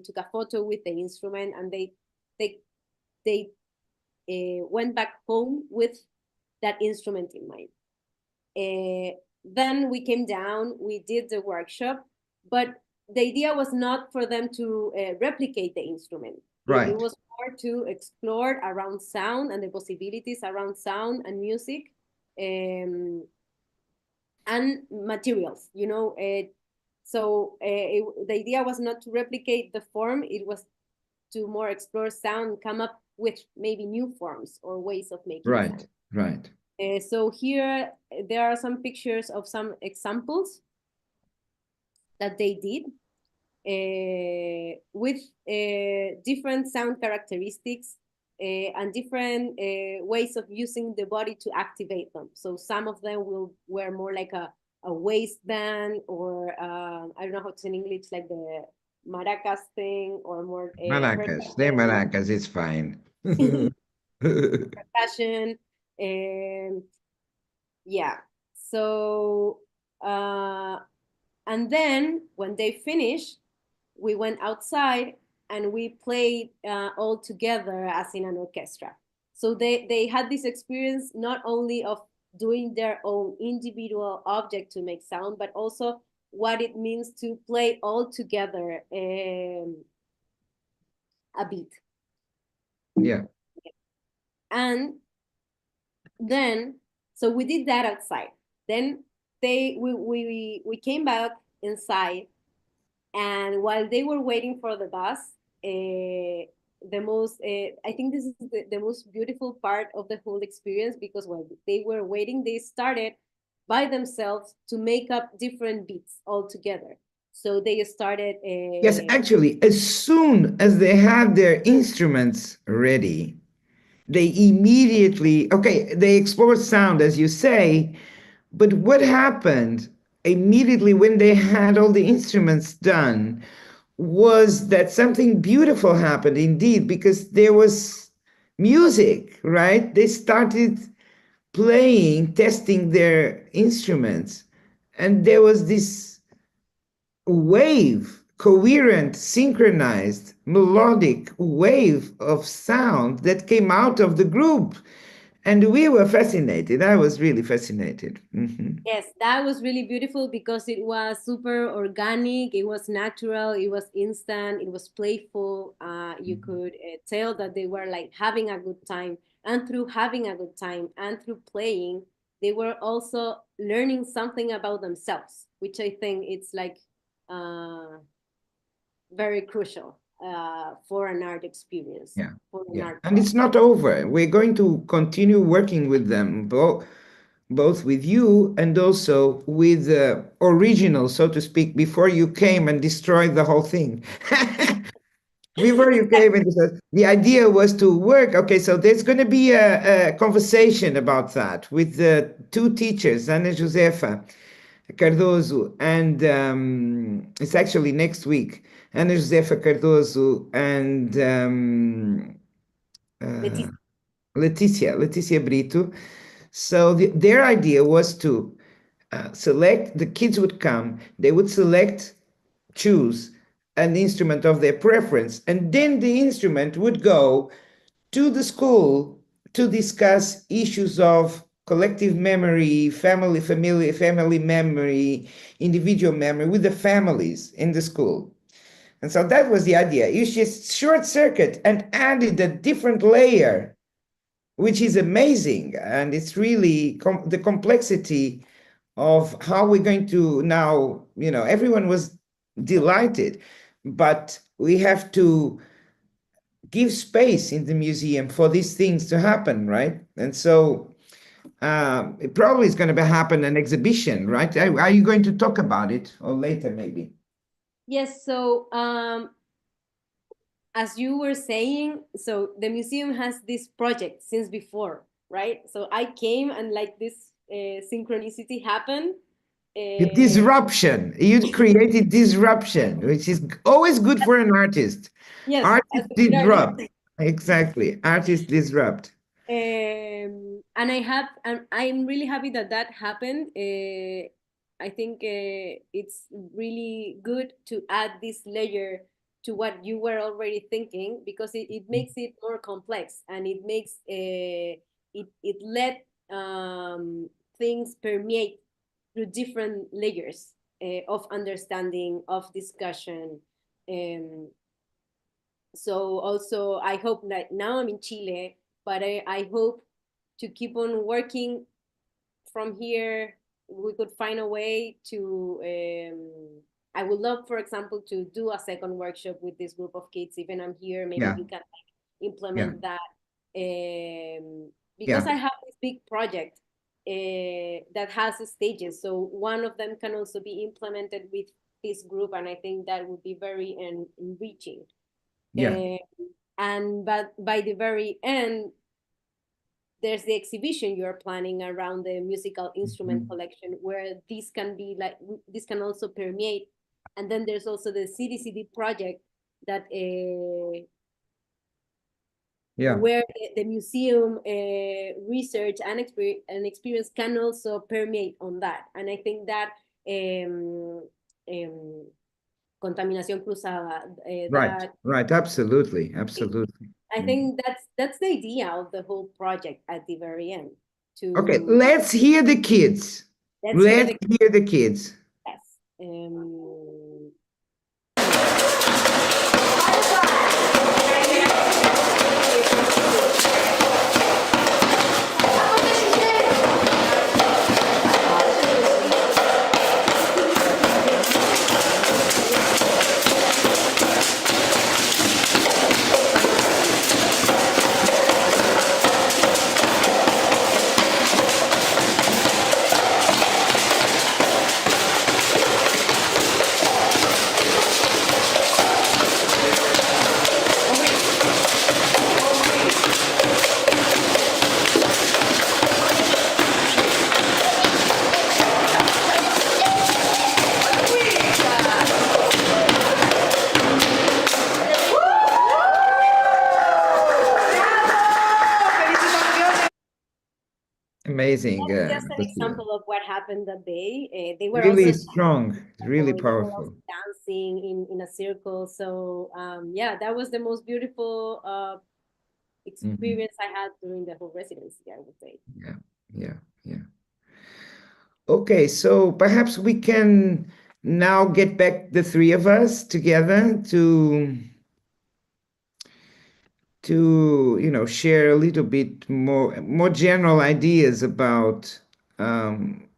took a photo with the instrument, and they went back home with that instrument in mind. Then we came down, we did the workshop, but the idea was not for them to replicate the instrument. Right. It was more to explore around sound and the possibilities around sound and music. And materials, so the idea was not to replicate the form, it was to more explore sound, come up with maybe new forms or ways of making sound. Right. So here there are some pictures of some examples that they did with different sound characteristics and different ways of using the body to activate them. So some of them were more like a waistband, or I don't know how to say in English, like the maracas thing, or more Maracas, they're maracas, it's fine. percussion. Yeah. So, and then when they finished, we went outside and we played all together as in an orchestra. So they had this experience not only of doing their own individual object to make sound, but also what it means to play all together a beat. Yeah. And then, so we did that outside. Then we came back inside, and while they were waiting for the bus, the most I think this is the most beautiful part of the whole experience, because while they were waiting, they started by themselves to make up different beats all together. So they started. Yes, actually, as soon as they had their instruments ready, they immediately, okay, they explored sound, as you say, but what happened immediately when they had all the instruments done was that something beautiful happened indeed, because there was music, right? They started playing, testing their instruments, and there was this wave, coherent, synchronized, melodic wave of sound that came out of the group. And we were fascinated. I was really fascinated. Mm-hmm. Yes, that was really beautiful because it was super organic, it was natural, it was instant, it was playful. You could tell that they were like having a good time. And through having a good time and through playing, they were also learning something about themselves, which I think it's like very crucial for an art experience. Yeah. For an Yeah. art And it's not over. We're going to continue working with them, both with you and also with the original, so to speak, before you came and destroyed the whole thing. Before you came and the idea was to work. Okay, so there's going to be a conversation about that with the two teachers, Ana Josefa Cardoso, and it's actually next week. Ana Josefa Cardoso and Leticia Brito. So their idea was to select, the kids would come, they would choose an instrument of their preference, and then the instrument would go to the school to discuss issues of collective memory, family memory, individual memory with the families in the school. And so that was the idea. You just short circuit and added a different layer, which is amazing. And it's really the complexity of how we're going to now, everyone was delighted, but we have to give space in the museum for these things to happen, right? And so it probably is going to happen an exhibition, right? Are you going to talk about it or later maybe? Yes, so as you were saying, so the museum has this project since before, right? So I came and like this synchronicity happened. Disruption. You created disruption, which is always good for an artist. Yes, Artists disrupt. Exactly. Artists disrupt. And I'm really happy that that happened. I think it's really good to add this layer to what you were already thinking, because it makes it more complex, and it makes it let things permeate through different layers of understanding, of discussion. So also I hope that now I'm in Chile, but I hope to keep on working from here. We could find a way to, I would love, for example, to do a second workshop with this group of kids, even I'm here, maybe we can implement that. Because I have this big project that has stages. So one of them can also be implemented with this group, and I think that would be very enriching. But by the very end, there's the exhibition you're planning around the musical instrument collection, where this can also permeate. And then there's also the CDCD project that where the museum research and experience can also permeate on that. And I think that contaminación cruzada. Right, absolutely. I think that's the idea of the whole project at the very end. Okay, let's hear the kids. Let's hear the kids. Yes. Amazing. That's just an example of what happened that day. They were really also strong, really powerful. Dancing in a circle. So yeah, that was the most beautiful experience I had during the whole residency, I would say. Yeah. Okay, so perhaps we can now get back the three of us together to share a little bit more general ideas about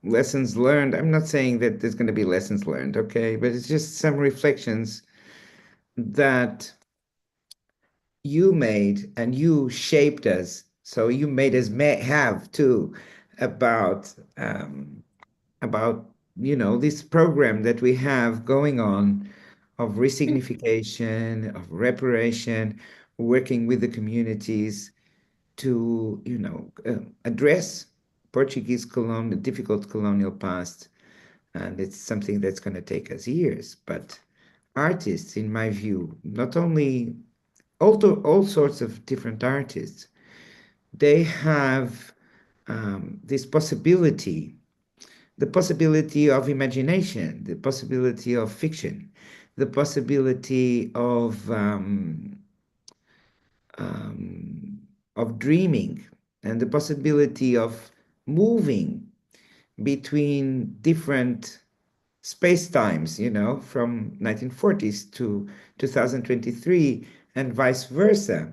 lessons learned. I'm not saying that there's going to be lessons learned, okay, but it's just some reflections that you made and you shaped us. So you made us have too about this program that we have going on of resignification, of reparation, working with the communities to, address Portuguese difficult colonial past. And it's something that's going to take us years. But artists, in my view, not only all sorts of different artists, they have this possibility, the possibility of imagination, the possibility of fiction, the possibility of dreaming, and the possibility of moving between different space times, from 1940s to 2023 and vice versa,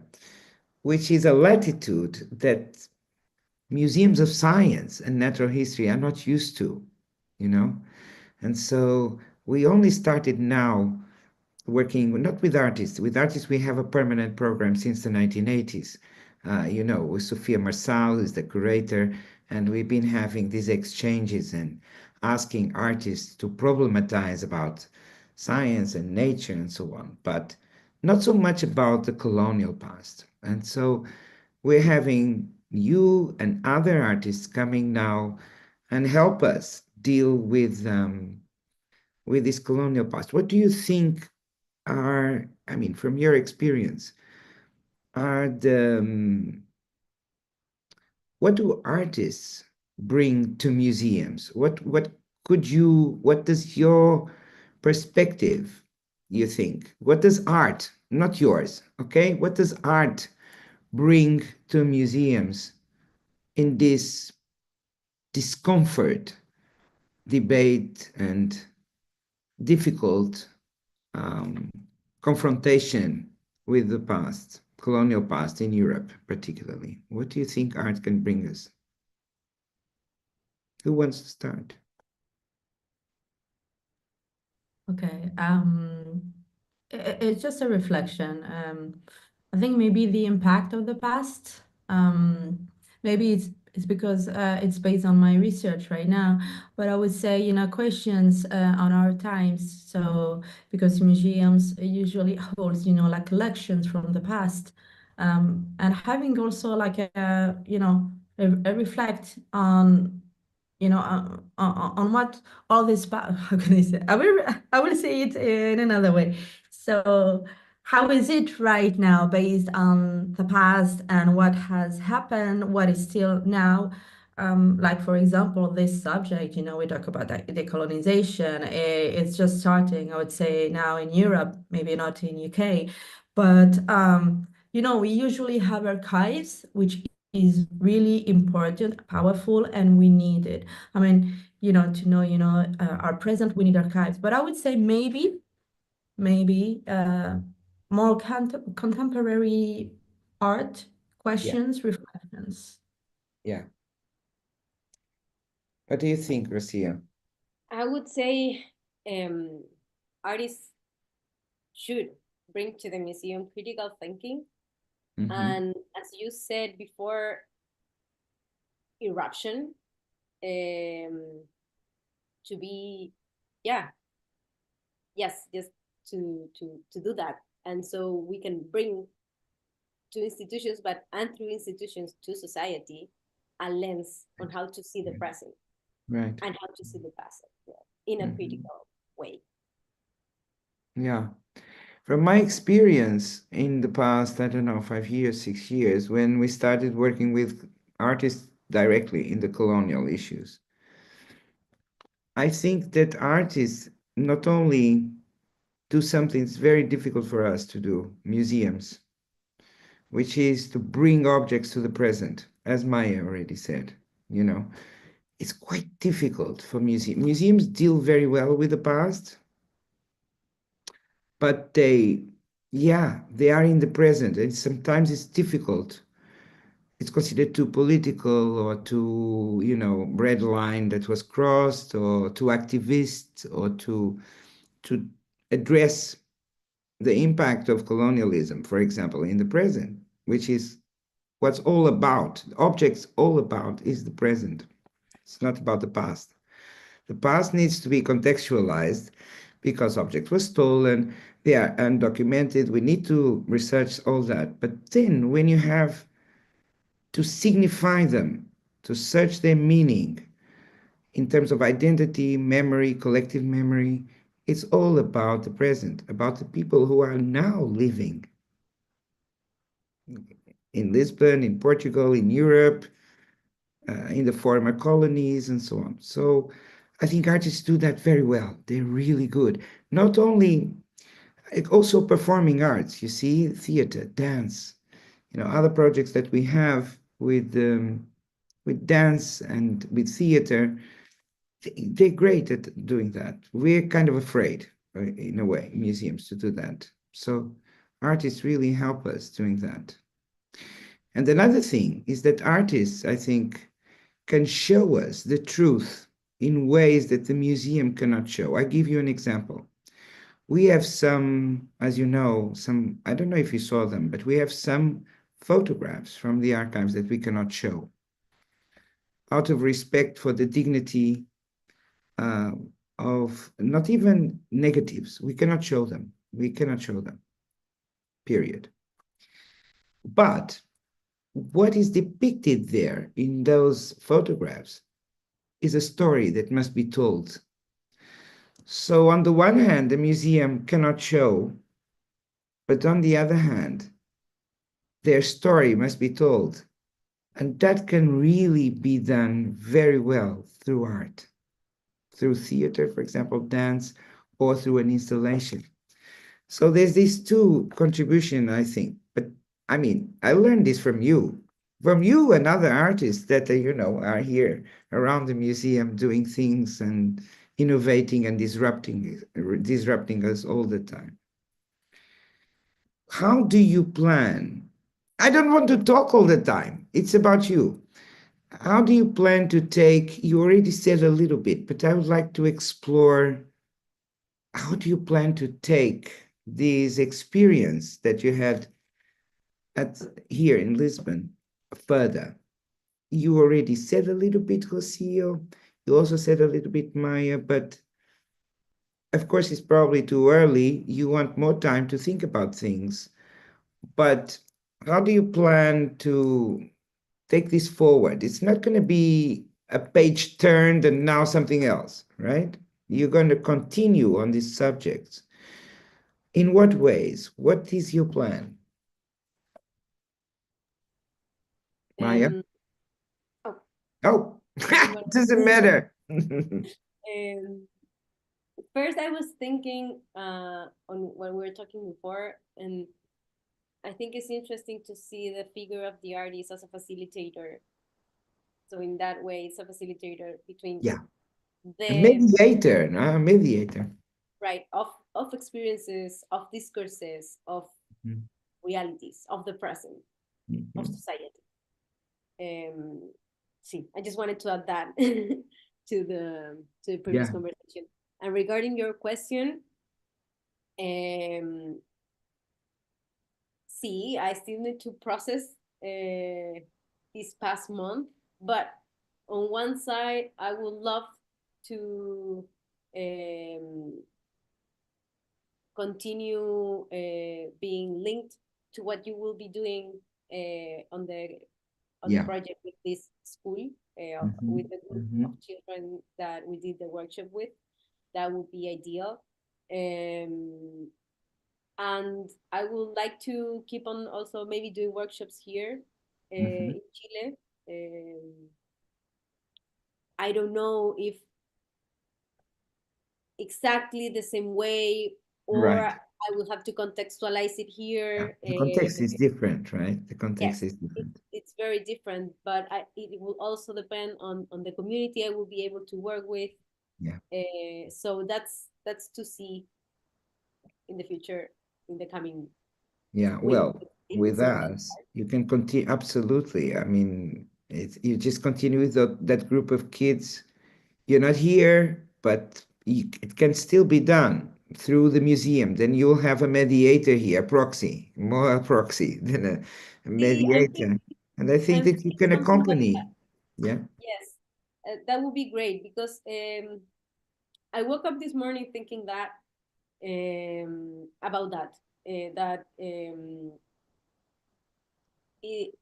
which is a latitude that museums of science and natural history are not used to, And so we only started now working, not with artists. With artists, we have a permanent program since the 1980s, with Sofia Marçal, who's the curator, and we've been having these exchanges and asking artists to problematize about science and nature and so on, but not so much about the colonial past. And so we're having you and other artists coming now and help us deal with this colonial past. What do you think are, from your experience, what do artists bring to museums? What does your perspective, you think? What does art, not yours, okay? What does art bring to museums in this discomfort, debate, and difficult confrontation with the past, colonial past in Europe, particularly? What do you think art can bring us? Who wants to start? Okay, it's just a reflection. I think maybe the impact of the past, maybe it's because it's based on my research right now, but I would say, questions on our times. So because museums usually holds, like collections from the past, and having also like a reflect on on what all this how can I say? I will say it in another way. So how is it right now based on the past and what has happened, what is still now? Like, for example, this subject, we talk about decolonization. It's just starting, I would say, now in Europe, maybe not in UK. But, we usually have archives, which is really important, powerful, and we need it. I mean, to know, our present, we need archives. But I would say maybe more contemporary art questions, reflections. Yeah. What do you think, Rocío? I would say artists should bring to the museum critical thinking. And as you said before, eruption, to be, just to do that. And so we can bring to institutions, and through institutions to society, a lens on how to see the present, right, and how to see the past in a critical way. Yeah. From my experience in the past, I don't know, 5 years, 6 years, when we started working with artists directly in the colonial issues, I think that artists not only do something that's very difficult for us to do, museums, which is to bring objects to the present, as Maya already said, it's quite difficult for museums. Museums deal very well with the past, but they are in the present, and sometimes it's difficult. It's considered too political, or too, red line that was crossed, or too activist, or to address the impact of colonialism, for example, in the present, which is what's all about. Objects all about is the present. It's not about the past. The past needs to be contextualized because objects were stolen, they are undocumented, we need to research all that. But then when you have to signify them, to search their meaning in terms of identity, memory, collective memory, it's all about the present, about the people who are now living in Lisbon, in Portugal, in Europe, in the former colonies, and so on. So I think artists do that very well. They're really good. Not only, also performing arts, you see, theater, dance, other projects that we have with dance and with theater, they're great at doing that. We're kind of afraid, in a way, museums to do that. So artists really help us doing that. And another thing is that artists, I think, can show us the truth in ways that the museum cannot show. I give you an example. We have some, as you know, I don't know if you saw them, but we have some photographs from the archives that we cannot show. Out of respect for the dignity of not even negatives, we cannot show them. We cannot show them, period. But what is depicted there in those photographs is a story that must be told. So on the one hand, the museum cannot show, but on the other hand, their story must be told. And that can really be done very well through art, through theater, for example, dance, or through an installation. So there's these two contributions, I think. But I mean, I learned this from you and other artists that, are here around the museum doing things and innovating and disrupting us all the time. How do you plan? I don't want to talk all the time. It's about you. How do you plan to take, you already said a little bit, but I would like to explore, how do you plan to take this experience that you had here in Lisbon further? You already said a little bit, Rocío. You also said a little bit, Maya, but of course it's probably too early. You want more time to think about things. But how do you plan to take this forward? It's not going to be a page turned and now something else, right? You're going to continue on these subjects. In what ways? What is your plan? Maya? Oh, Oh, well, doesn't matter. first, I was thinking on when we were talking before, and I think it's interesting to see the figure of the artist as a facilitator. So in that way, it's a facilitator between Yeah, a the mediator, no? A mediator. right of experiences, of discourses, of Mhm. realities, of the present, of Mhm. society. See, I just wanted to add that to the previous Yeah. conversation. And regarding your question, see, I still need to process this past month, but on one side, I would love to continue being linked to what you will be doing on the Yeah. project with this school, Mhm. with the group Mhm. of children that we did the workshop with. That would be ideal. And I would like to keep on also maybe doing workshops here Mhm. in Chile. I don't know if exactly the same way, or Right. I will have to contextualize it Yeah. here. The context is different, right? The context Yes, is different. it's very different, but it will also depend on the community I will be able to work with. Yeah. So that's to see in the future, in the coming Yeah. weeks. Well, with us, you can continue. Absolutely. I mean, you just continue with that group of kids. You're not here, but it can still be done through the museum. Then you'll have a mediator here, a proxy, more a proxy than a See, mediator. And I think I'm that you thinking can something like that. accompany. Yeah. Yes, that would be great because I woke up this morning thinking that about that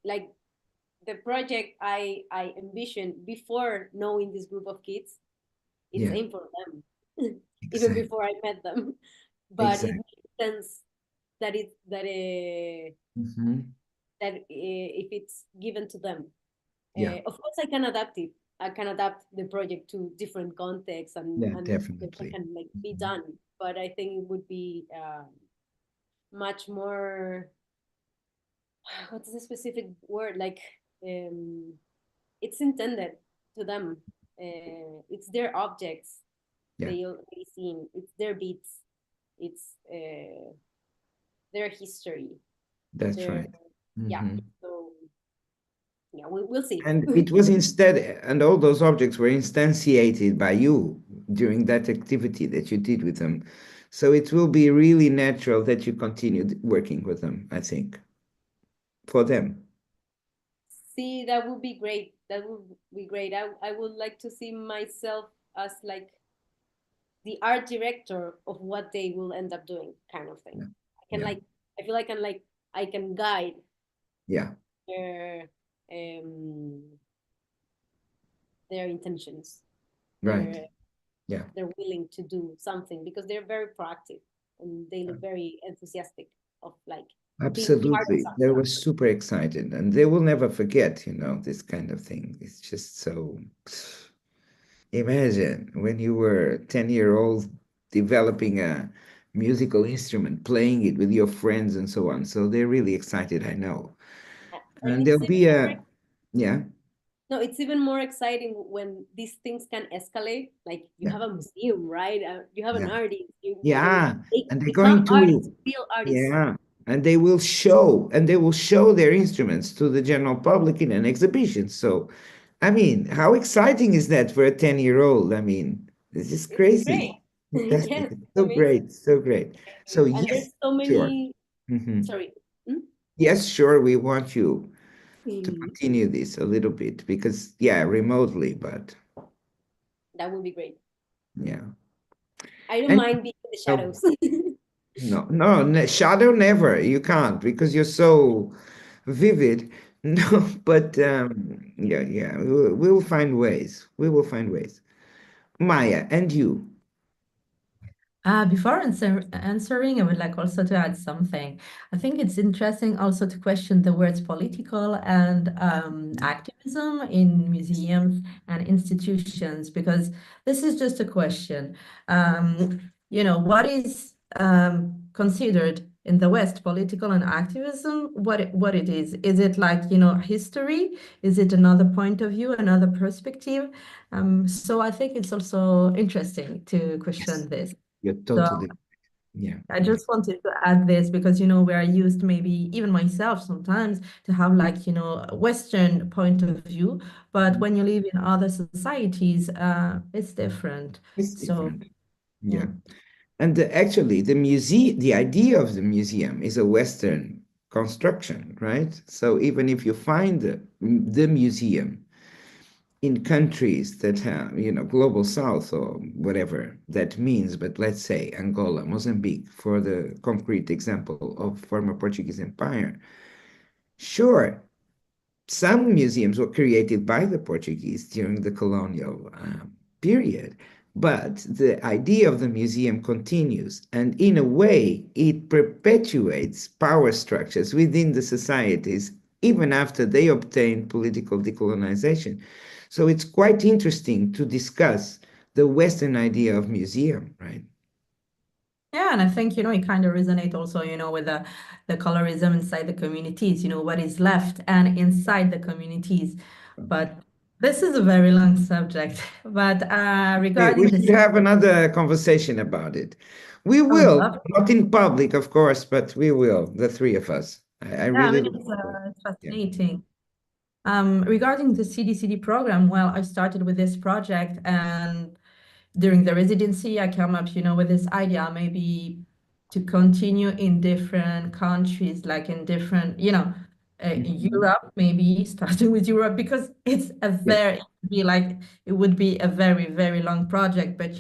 like the project I envisioned before knowing this group of kids, it's Yeah. aimed for them, even Exactly. before I met them. But it Exactly. makes sense that Mhm. if it's given to them, Yeah. of course I can adapt it. I can adapt the project to different contexts Yeah. and that Definitely. can like be Mhm. done. But I think it would be much more. What's the specific word? Like it's intended to them. It's their objects. Yeah. They seen. It's their beats. It's their history. That's Their right. yeah. Mhm. So yeah, we'll see. And it was instead, and all those objects were instantiated by you during that activity that you did with them. So it will be really natural that you continued working with them, I think, for them. See, that would be great. That would be great. I would like to see myself as like the art director of what they will end up doing, kind of thing. Yeah. I can Yeah. like I feel like I can guide Yeah. their um their intentions. Right. They're Yeah. they're willing to do something because they're very proactive and they look very enthusiastic of like being part of Absolutely. They something. were super excited and they will never forget, this kind of thing. It's just so. Imagine when you were 10-year-old developing a musical instrument, playing it with your friends and so on. So they're really excited, I know. And And it's there'll even be more, yeah, no, it's even more exciting when these things can escalate. Like you yeah, have a museum, right? You have an yeah, artist. yeah. They And they're become going artists, to, real artists. yeah, and they will show their instruments to the general public in an exhibition. So, I mean, how exciting is that for a 10-year-old? I mean, this is It's crazy. great. Fantastic. Yes, It's it's so amazing. great, so great. So, And yes, there's so sure. many. Mhm. Sorry. Hmm? Yes, sure. We want you to Mhm. continue this a little bit because, yeah, remotely, but That would be great. yeah. I don't And mind being in the so, shadows. no, no, shadow never. You can't because you're so vivid. No, but yeah, yeah. We will find ways. We will find ways. Maya, and you? Before answering, I would like also to add something. I think it's interesting also to question the words political and activism in museums and institutions, because this is just a question. What is considered in the West political and activism? What it is? Is it like, history? Is it another point of view, another perspective? So I think it's also interesting to question this. You're So totally, yeah. I just wanted to add this because, we are used, maybe even myself sometimes, to have like, a Western point of view. But when you live in other societies, it's different. It's So, different. Yeah. And actually, the idea of the museum is a Western construction, right? So even if you find the museum in countries that have, global south or whatever that means, but let's say Angola, Mozambique, for the concrete example of former Portuguese Empire, sure, some museums were created by the Portuguese during the colonial period, but the idea of the museum continues, and in a way, it perpetuates power structures within the societies even after they obtain political decolonization. So it's quite interesting to discuss the Western idea of museum, right? yeah, and I think, it kind of resonates also, with the colorism inside the communities, what is left and inside the communities. But this is a very long subject. But We regarding should this, have another conversation about it. We I would will, love. not in public, of course, but we will, the three of us. I Yeah, I really mean, look it's, forward. it's Yeah, fascinating. Regarding the CDCD program, well, I started with this project, and during the residency, I came up, with this idea maybe to continue in different countries, like in different, Mhm. Europe, maybe starting with Europe, because it's Yeah, it would be a very, very long project, but,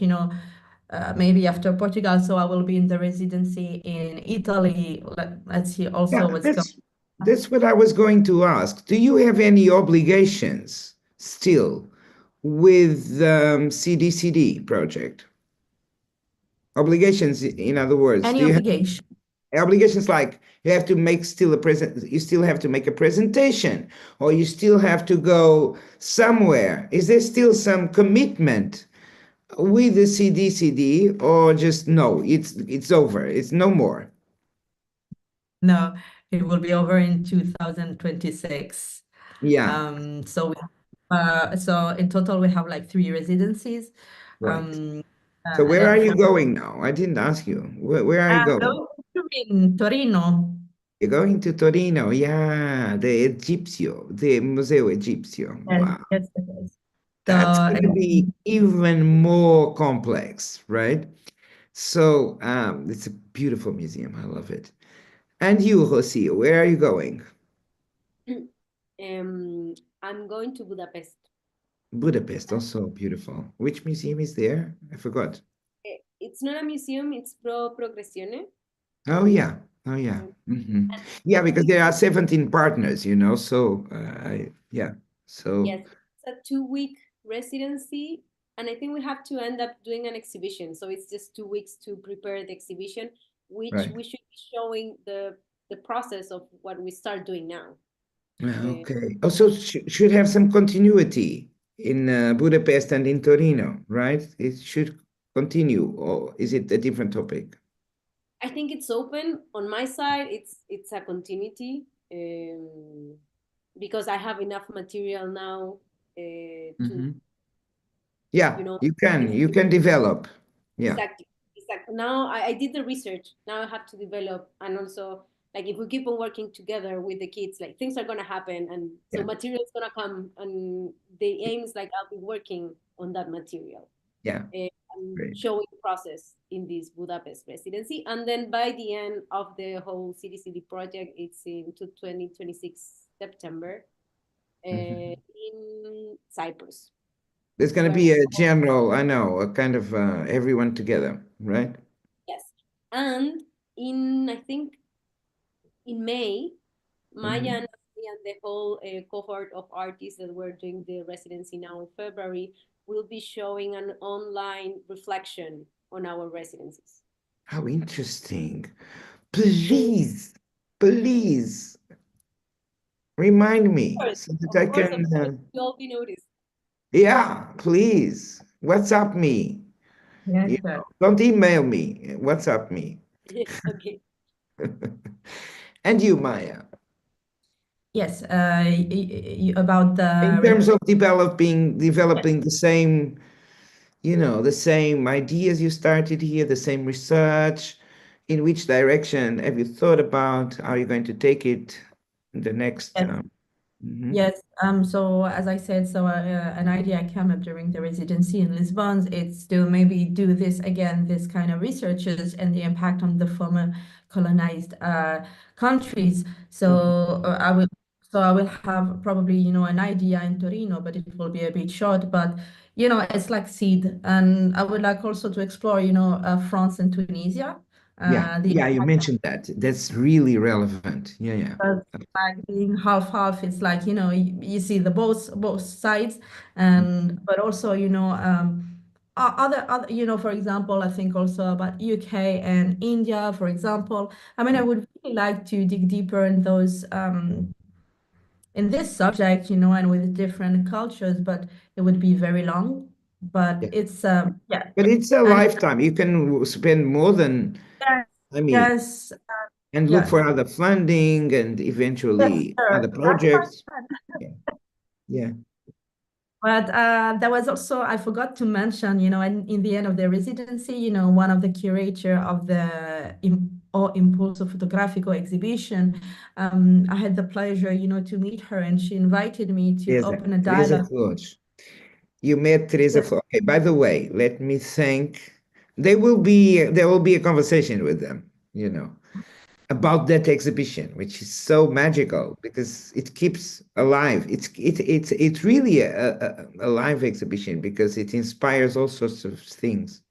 maybe after Portugal, so I will be in the residency in Italy. Let's see also yeah. what's going. That's what I was going to ask. Do you have any obligations still with CDCD project? Obligations, in other words, Any do you have obligation? obligations like you have to make still a present, you still have to make a presentation, or you still have to go somewhere? Is there still some commitment with the CDCD, or just no, it's over, it's no more? No, it will be over in 2026. Yeah, So in total, we have like 3 residencies. right. Um, So and where then are you for going now? I didn't ask you. Where are you going? going to be in Torino. You're going to Torino. Yeah, the Egipcio, the Museo Egipcio. Yes, Wow. yes, yes. So That's going to be even more complex, right? So it's a beautiful museum. I love it. And you, Rocío, where are you going? I'm going to Budapest. Budapest, also beautiful. Which museum is there? I forgot. It's not a museum, it's Pro Progressione. Oh, yeah. Oh, yeah. And Yeah, I because think, there are 17 partners, so yeah. So, yes, it's a 2-week residency. And I think we have to end up doing an exhibition. So it's just 2 weeks to prepare the exhibition, which right. we should be showing the process of what we start doing now. Okay. Also, should have some continuity in Budapest and in Torino, right? It should continue, or is it a different topic? I think it's open. On my side, it's a continuity, because I have enough material now to, Mhm. Yeah, you know, you can develop. Yeah, exactly. Exactly. Now I did the research. Now I have to develop, and also like if we keep on working together with the kids, like things are gonna happen, and so yeah, material is gonna come, and the aim is like I'll be working on that material, yeah. and Great. showing the process in this Budapest residency, and then by the end of the whole CDCD project, it's in 2026 September, Mhm. in Cyprus, There's going to where be a general, I know, a kind of everyone together, right? yes, and in I think in May, Maya Mhm. and the whole cohort of artists that were doing the residency now in February will be showing an online reflection on our residencies. How interesting. Please, please remind me so that I Of can, course, you'll be noticed. yeah, please, WhatsApp me. Yes, You sir. know, don't email me, WhatsApp me. Okay. And you, Maya, Yes, about in the terms of developing the same, you know, the same ideas you started here, the same research, in which direction have you thought about? How are you going to take it in the next? yes. Mhm. Yes, so as I said, so an idea came up during the residency in Lisbon. It's to maybe do this again, this kind of researches and the impact on the former colonized countries. So I will have probably, an idea in Torino, but it will be a bit short. But it's like seed, and I would like also to explore, France and Tunisia. The Yeah, you mentioned that. That's really relevant. Yeah. like being half it's like you see the both sides, Mm. and but also other for example, I think also about UK and India, for example. I mean, I would really like to dig deeper in those in this subject, and with different cultures, but it would be very long. But Yeah. it's yeah. But it's a And lifetime. You can spend more than, yes, I mean, yes, and look yes, for other funding and yes, eventually sure. other That's my projects. plan. Yeah. Yeah. But there was also, I forgot to mention, in the end of the residency, one of the curator of the O Impulso Fotografico exhibition, I had the pleasure, to meet her, and she invited me to open a Teresa dialogue. Flores. You met Teresa with- Flores. Okay, by the way, let me thank. There will be a conversation with them, about that exhibition, which is so magical because it keeps alive. It's really a live exhibition because it inspires all sorts of things.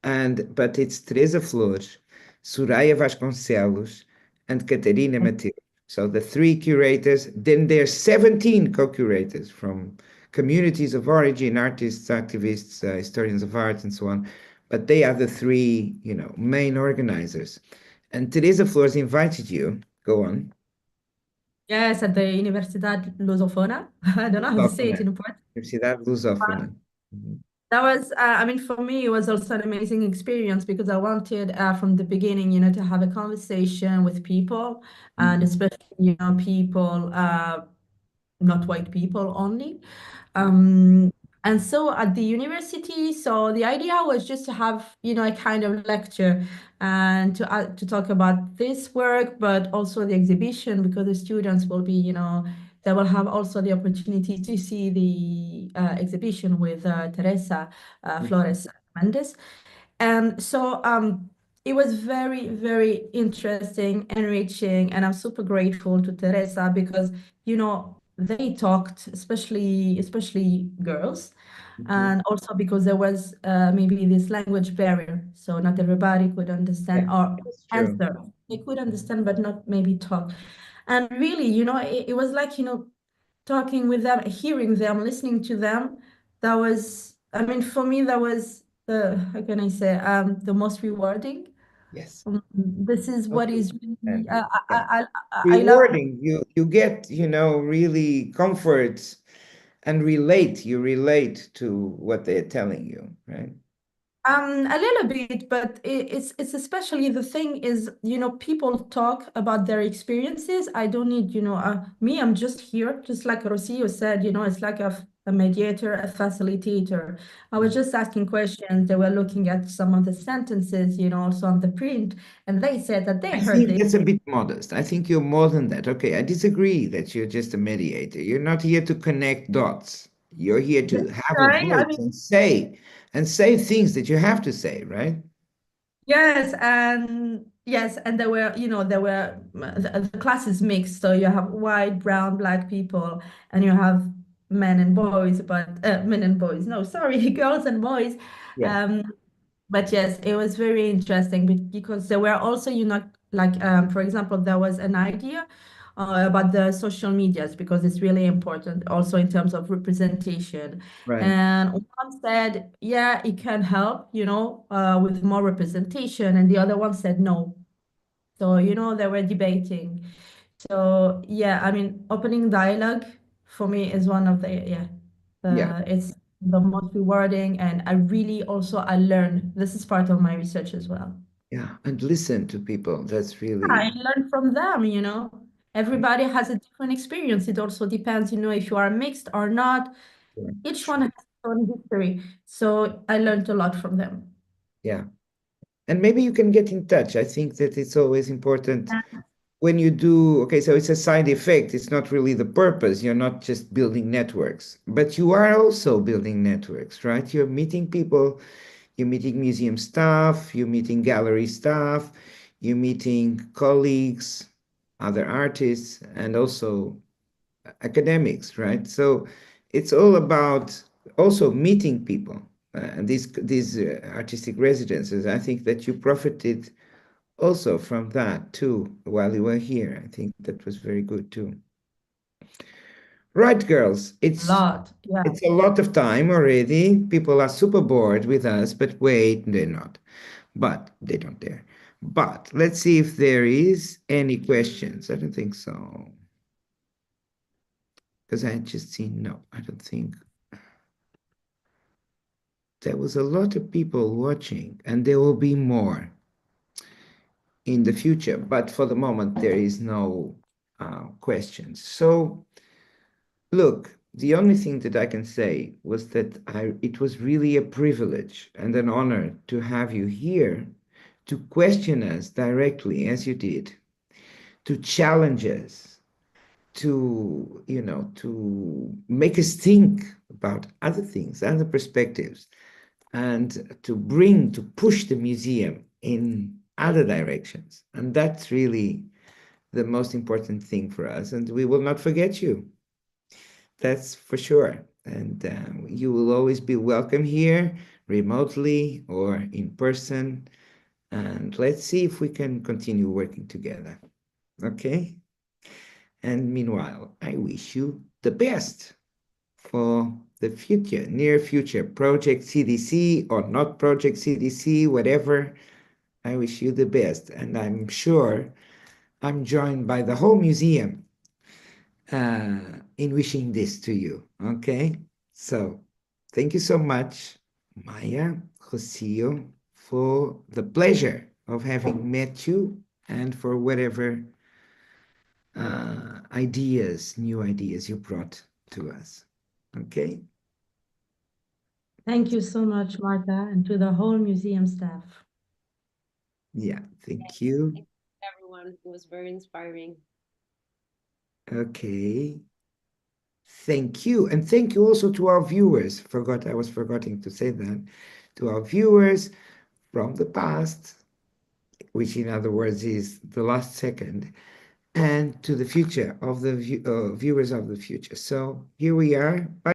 But it's Teresa Flores, Soraya Vasconcelos, and Catarina Matilde. So the three curators, then there's 17 co-curators from communities of origin, artists, activists, historians of art, and so on. But they are the three, main organizers. And Teresa Flores invited you. Go on. Yes, at the Universidad Lusófona. I don't know how to say it Lusófona. in Portuguese. Universidad Lusófona. Mhm. That was, I mean, for me, it was also an amazing experience because I wanted from the beginning, to have a conversation with people, and Mhm. especially, people, not white people only. Yeah. And so at the university, so the idea was just to have, a kind of lecture and to talk about this work, but also the exhibition, because the students will be, they will have also the opportunity to see the exhibition with Teresa Flores Mendes. And so it was very, very interesting, enriching, and I'm super grateful to Teresa because, they talked, especially girls, Mhm. and also because there was maybe this language barrier, so not everybody could Yeah, understand or that's true. answer. They could understand, but not maybe talk. And really, it was like, talking with them, hearing them, listening to them. That was, I mean, for me, that was the, how can I say, the most rewarding. Yes. This is what Totally is really, understand. Yeah. I love. Rewarding. You get, really comfort and you relate to what they're telling you, right? A little bit, but it's especially the thing is, people talk about their experiences. I don't need, me, I'm just here, just like Rocio said, it's like a mediator, a facilitator. I was just asking questions. They were looking at some of the sentences, also on the print, and they said that they I heard think this. that's a bit modest. I think you're more than that. Okay, I disagree that you're just a mediator. You're not here to connect dots. You're here to have a Right? I voice mean, and say things that you have to say, right? yes, and the class is mixed, so you have white, brown, black people, and you have men and boys, but men and boys, no, sorry, girls and boys. Yeah. Um, but yes, it was very interesting because there were also, like, for example, there was an idea about the social medias because it's really important also in terms of representation. Right. And one said, yeah, it can help, with more representation, and the other one said no. So, they were debating. So, yeah, I mean, opening dialogue for me is one of it's the most rewarding, and I learn. This is part of my research as well. Yeah, and listen to people. That's really I learn from them. Everybody has a different experience. It also depends, if you are mixed or not. Each one has its own history. So I learned a lot from them. Yeah. And maybe you can get in touch. I think that it's always important when you do, okay, so it's a side effect. It's not really the purpose. You're not just building networks, but you are also building networks, right? You're meeting people, you're meeting museum staff, you're meeting gallery staff, you're meeting colleagues, other artists, and also academics, right? So it's all about also meeting people. And these artistic residences, I think that you profited also from that too while you were here. I think that was very good too. Right, girls, it's A lot. Yeah. it's a lot of time already. People are super bored with us, but wait, they're not. But they don't dare. But let's see if there is any questions. I don't think so. Because I had just seen, no, I don't think. There was a lot of people watching, and there will be more in the future. But for the moment, there is no questions. So, look, the only thing that I can say was that it was really a privilege and an honor to have you here to question us directly as you did, to challenge us, to make us think about other things, other perspectives, and to push the museum in other directions. And that's really the most important thing for us. And we will not forget you. That's for sure. And you will always be welcome here, remotely or in person. And let's see if we can continue working together. Okay? And meanwhile, I wish you the best for the future, near future, Project CDC or not Project CDC, whatever. I wish you the best. And I'm sure I'm joined by the whole museum in wishing this to you. Okay? So thank you so much, Maya, Rocío, for the pleasure of having met you and for whatever new ideas you brought to us. Okay? Thank you so much, Marta, and to the whole museum staff. Yeah, thank you. Thank you, everyone. It was very inspiring. Okay. Thank you. And thank you also to our viewers. I was forgetting to say that. To our viewers from the past, which in other words is the last second, and to the future of the viewers of the future. So here we are. Bye.